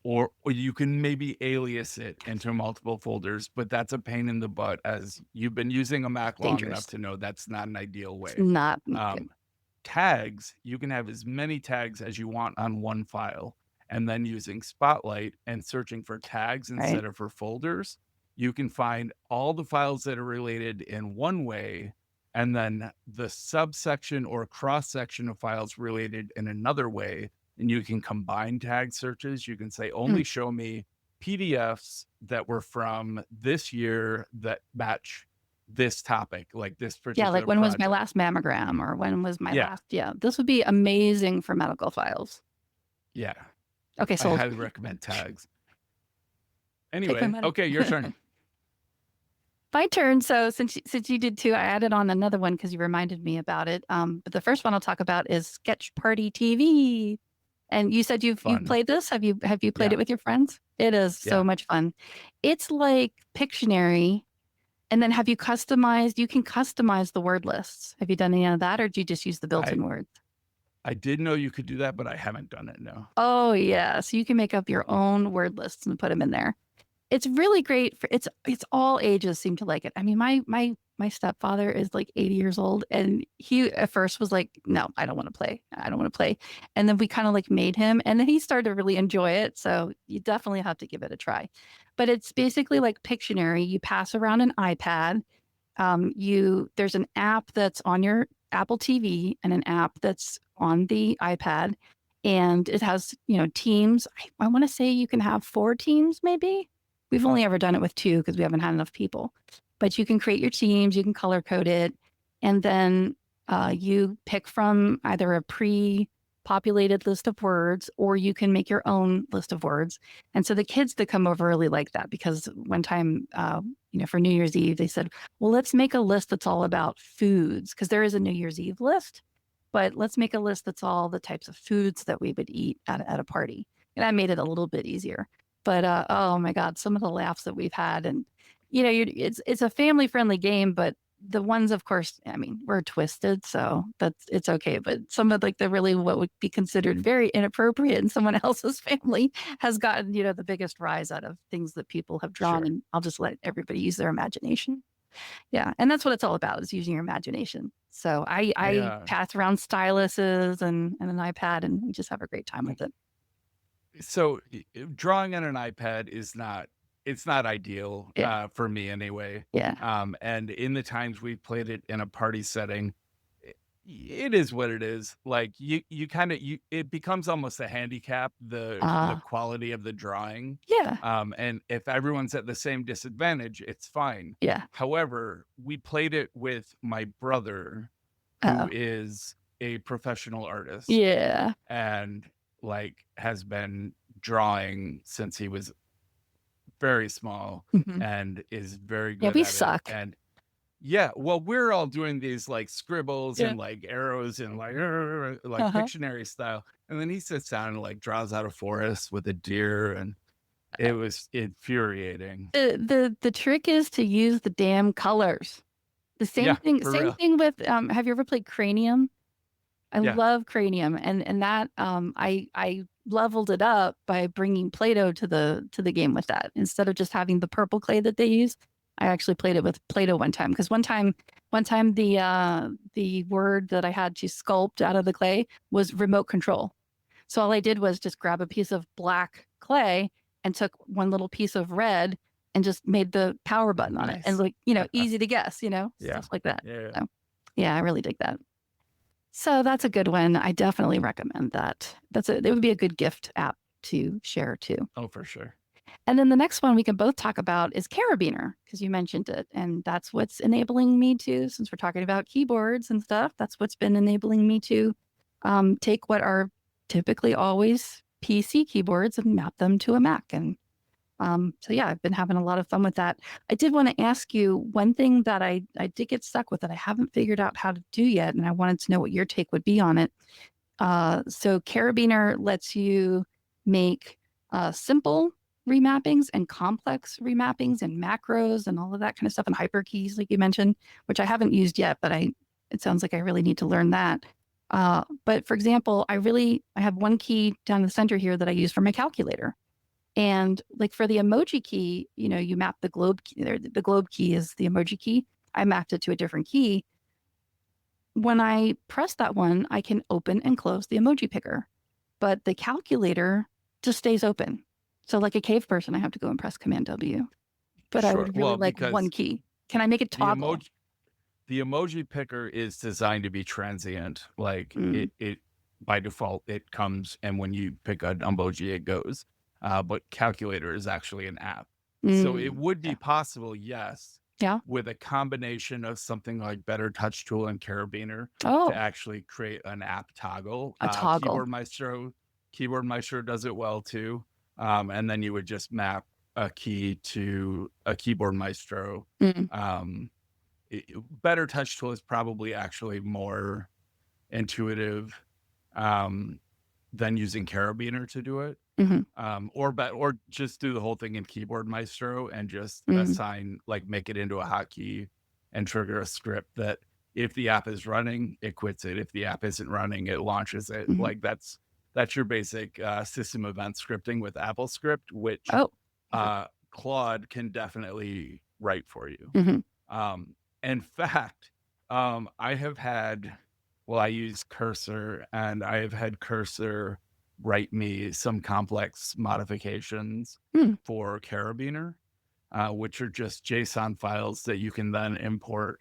or you can maybe alias it into multiple folders, but that's a pain in the butt, as you've been using a Mac long Dangerous. enough to know that's not an ideal way. It's not good. Tags, you can have as many tags as you want on one file, and then using Spotlight and searching for tags instead of for folders, you can find all the files that are related in one way, and then the subsection or cross section of files related in another way. And you can combine tag searches. You can say, only show me PDFs that were from this year that match this topic, like this particular like when was my project. last mammogram, or when was my Yeah. last, this would be amazing for medical files. Yeah. Okay, I so highly recommend tags. my Anyway, money. okay, your turn. my turn. So since you did two, I added on another one because you reminded me about it. But the first one I'll talk about is Sketch Party TV. And you said you've Fun. played this. Have you played Yeah. it with your friends? It is so Yeah. much fun. It's like Pictionary. And then you can customize the word lists. Have you done any of that, or do you just use the built-in words? I did know you could do that, but I haven't done it, no. Oh yeah. So you can make up your own word lists and put them in there. It's really great for it's all ages seem to like it. I mean, my stepfather is like 80 years old, and he at first was like, no, I don't want to play. I don't want to play. And then we kind of like made him, and then he started to really enjoy it. So you definitely have to give it a try. But it's basically like Pictionary. You pass around an iPad. There's an app that's on your Apple TV and an app that's on the iPad, and it has, teams. I want to say you can have 4 teams, maybe. We've only ever done it with 2 because we haven't had enough people. But you can create your teams, you can color code it, and then you pick from either a pre-populated list of words, or you can make your own list of words. And so the kids that come over really like that, because one time, for New Year's Eve, they said, well, let's make a list that's all about foods, because there is a New Year's Eve list, but let's make a list that's all the types of foods that we would eat at a party. And that made it a little bit easier. But oh my God, some of the laughs that we've had, and it's a family friendly game, but the ones, of course, I mean, we're twisted, so it's okay. But some of like the really what would be considered very inappropriate in someone else's family has gotten, the biggest rise out of things that people have drawn. Sure. And I'll just let everybody use their imagination. Yeah. And that's what it's all about, is using your imagination. So I pass around styluses and an iPad, and we just have a great time with it. So drawing on an iPad is not ideal for me anyway. Yeah. And in the times we've played it in a party setting, it is what it is. Like it becomes almost a handicap, the quality of the drawing. Yeah. And if everyone's at the same disadvantage, it's fine. Yeah. However, we played it with my brother, who is a professional artist. Yeah. And has been drawing since he was very small, and is very good. Yeah, we at suck. It. And well, we're all doing these scribbles and arrows and Pictionary style. And then he sits down and draws out a forest with a deer, and it was infuriating. The trick is to use the damn colors. The same thing. Same thing with have you ever played Cranium? I love Cranium, and that I leveled it up by bringing Play-Doh to the game with that. Instead of just having the purple clay that they use, I actually played it with Play-Doh one time, because one time the word that I had to sculpt out of the clay was remote control. So all I did was just grab a piece of black clay and took one little piece of red and just made the power button on it, and easy to guess, stuff like that. Yeah. So, I really dig that. So that's a good one. I definitely recommend that. It would be a good gift app to share too. Oh, for sure. And then the next one we can both talk about is Karabiner, because you mentioned it. And that's what's enabling me to, since we're talking about keyboards and stuff, that's what's been enabling me to take what are typically always PC keyboards and map them to a Mac. And so yeah, I've been having a lot of fun with that. I did want to ask you one thing that I did get stuck with that I haven't figured out how to do yet, and I wanted to know what your take would be on it. So Karabiner lets you make simple remappings and complex remappings and macros and all of that kind of stuff, and hyperkeys like you mentioned, which I haven't used yet, but it sounds like I really need to learn that. But for example, I have one key down the center here that I use for my calculator. And like for the emoji key, you map the globe key there. The globe key is the emoji key. I mapped it to a different key. When I press that one, I can open and close the emoji picker, but the calculator just stays open. So like a cave person, I have to go and press Command W. But I would really like one key. Can I make it toggle? The emoji picker is designed to be transient. Like it by default, it comes, and when you pick an emoji, it goes. But calculator is actually an app. So it would be possible, yes, with a combination of something like Better Touch Tool and Karabiner to actually create an app toggle. A toggle. Keyboard Maestro does it well too. And then you would just map a key to a Keyboard Maestro. Better Touch Tool is probably actually more intuitive than using Karabiner to do it. Or just do the whole thing in Keyboard Maestro and just assign, like make it into a hotkey and trigger a script that if the app is running, it quits it. If the app isn't running, it launches it. Like that's your basic system event scripting with AppleScript, which Claude can definitely write for you. In fact, I use Cursor, and I have had Cursor write me some complex modifications for Karabiner, which are just JSON files that you can then import.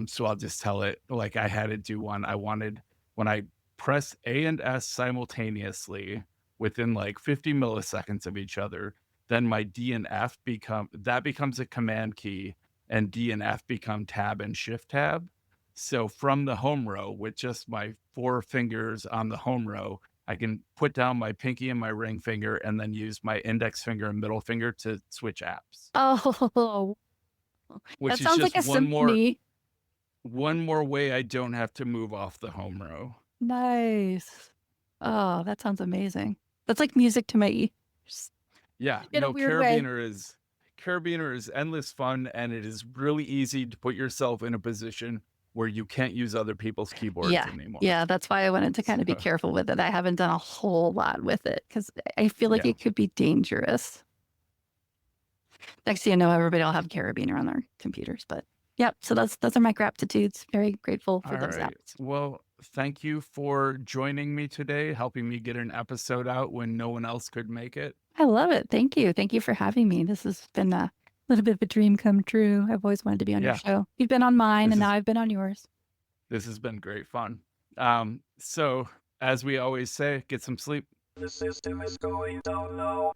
So I'll just tell it, like I had it do one. I wanted, when I press A and S simultaneously within like 50 milliseconds of each other, then my D and F becomes a command key, and D and F become tab and shift tab. So from the home row, with just my 4 fingers on the home row, I can put down my pinky and my ring finger and then use my index finger and middle finger to switch apps. Oh, which that sounds is like a just one symphony. more way I don't have to move off the home row. Nice. Oh, that sounds amazing. That's like music to my ears. Yeah, In a weird way. Karabiner is endless fun, and it is really easy to put yourself in a position where you can't use other people's keyboards anymore. Yeah, that's why I wanted to kind of be careful with it. I haven't done a whole lot with it because I feel like it could be dangerous. Next thing you know, everybody will have Karabiner on their computers. But yeah, so those are my GrAPPtitudes. Very grateful for those apps. Well, thank you for joining me today, helping me get an episode out when no one else could make it. I love it. Thank you. Thank you for having me. This has been a little bit of a dream come true. I've always wanted to be on your show. You've been on mine, and now I've been on yours. This has been great fun. So, as we always say, get some sleep. The system is going down now.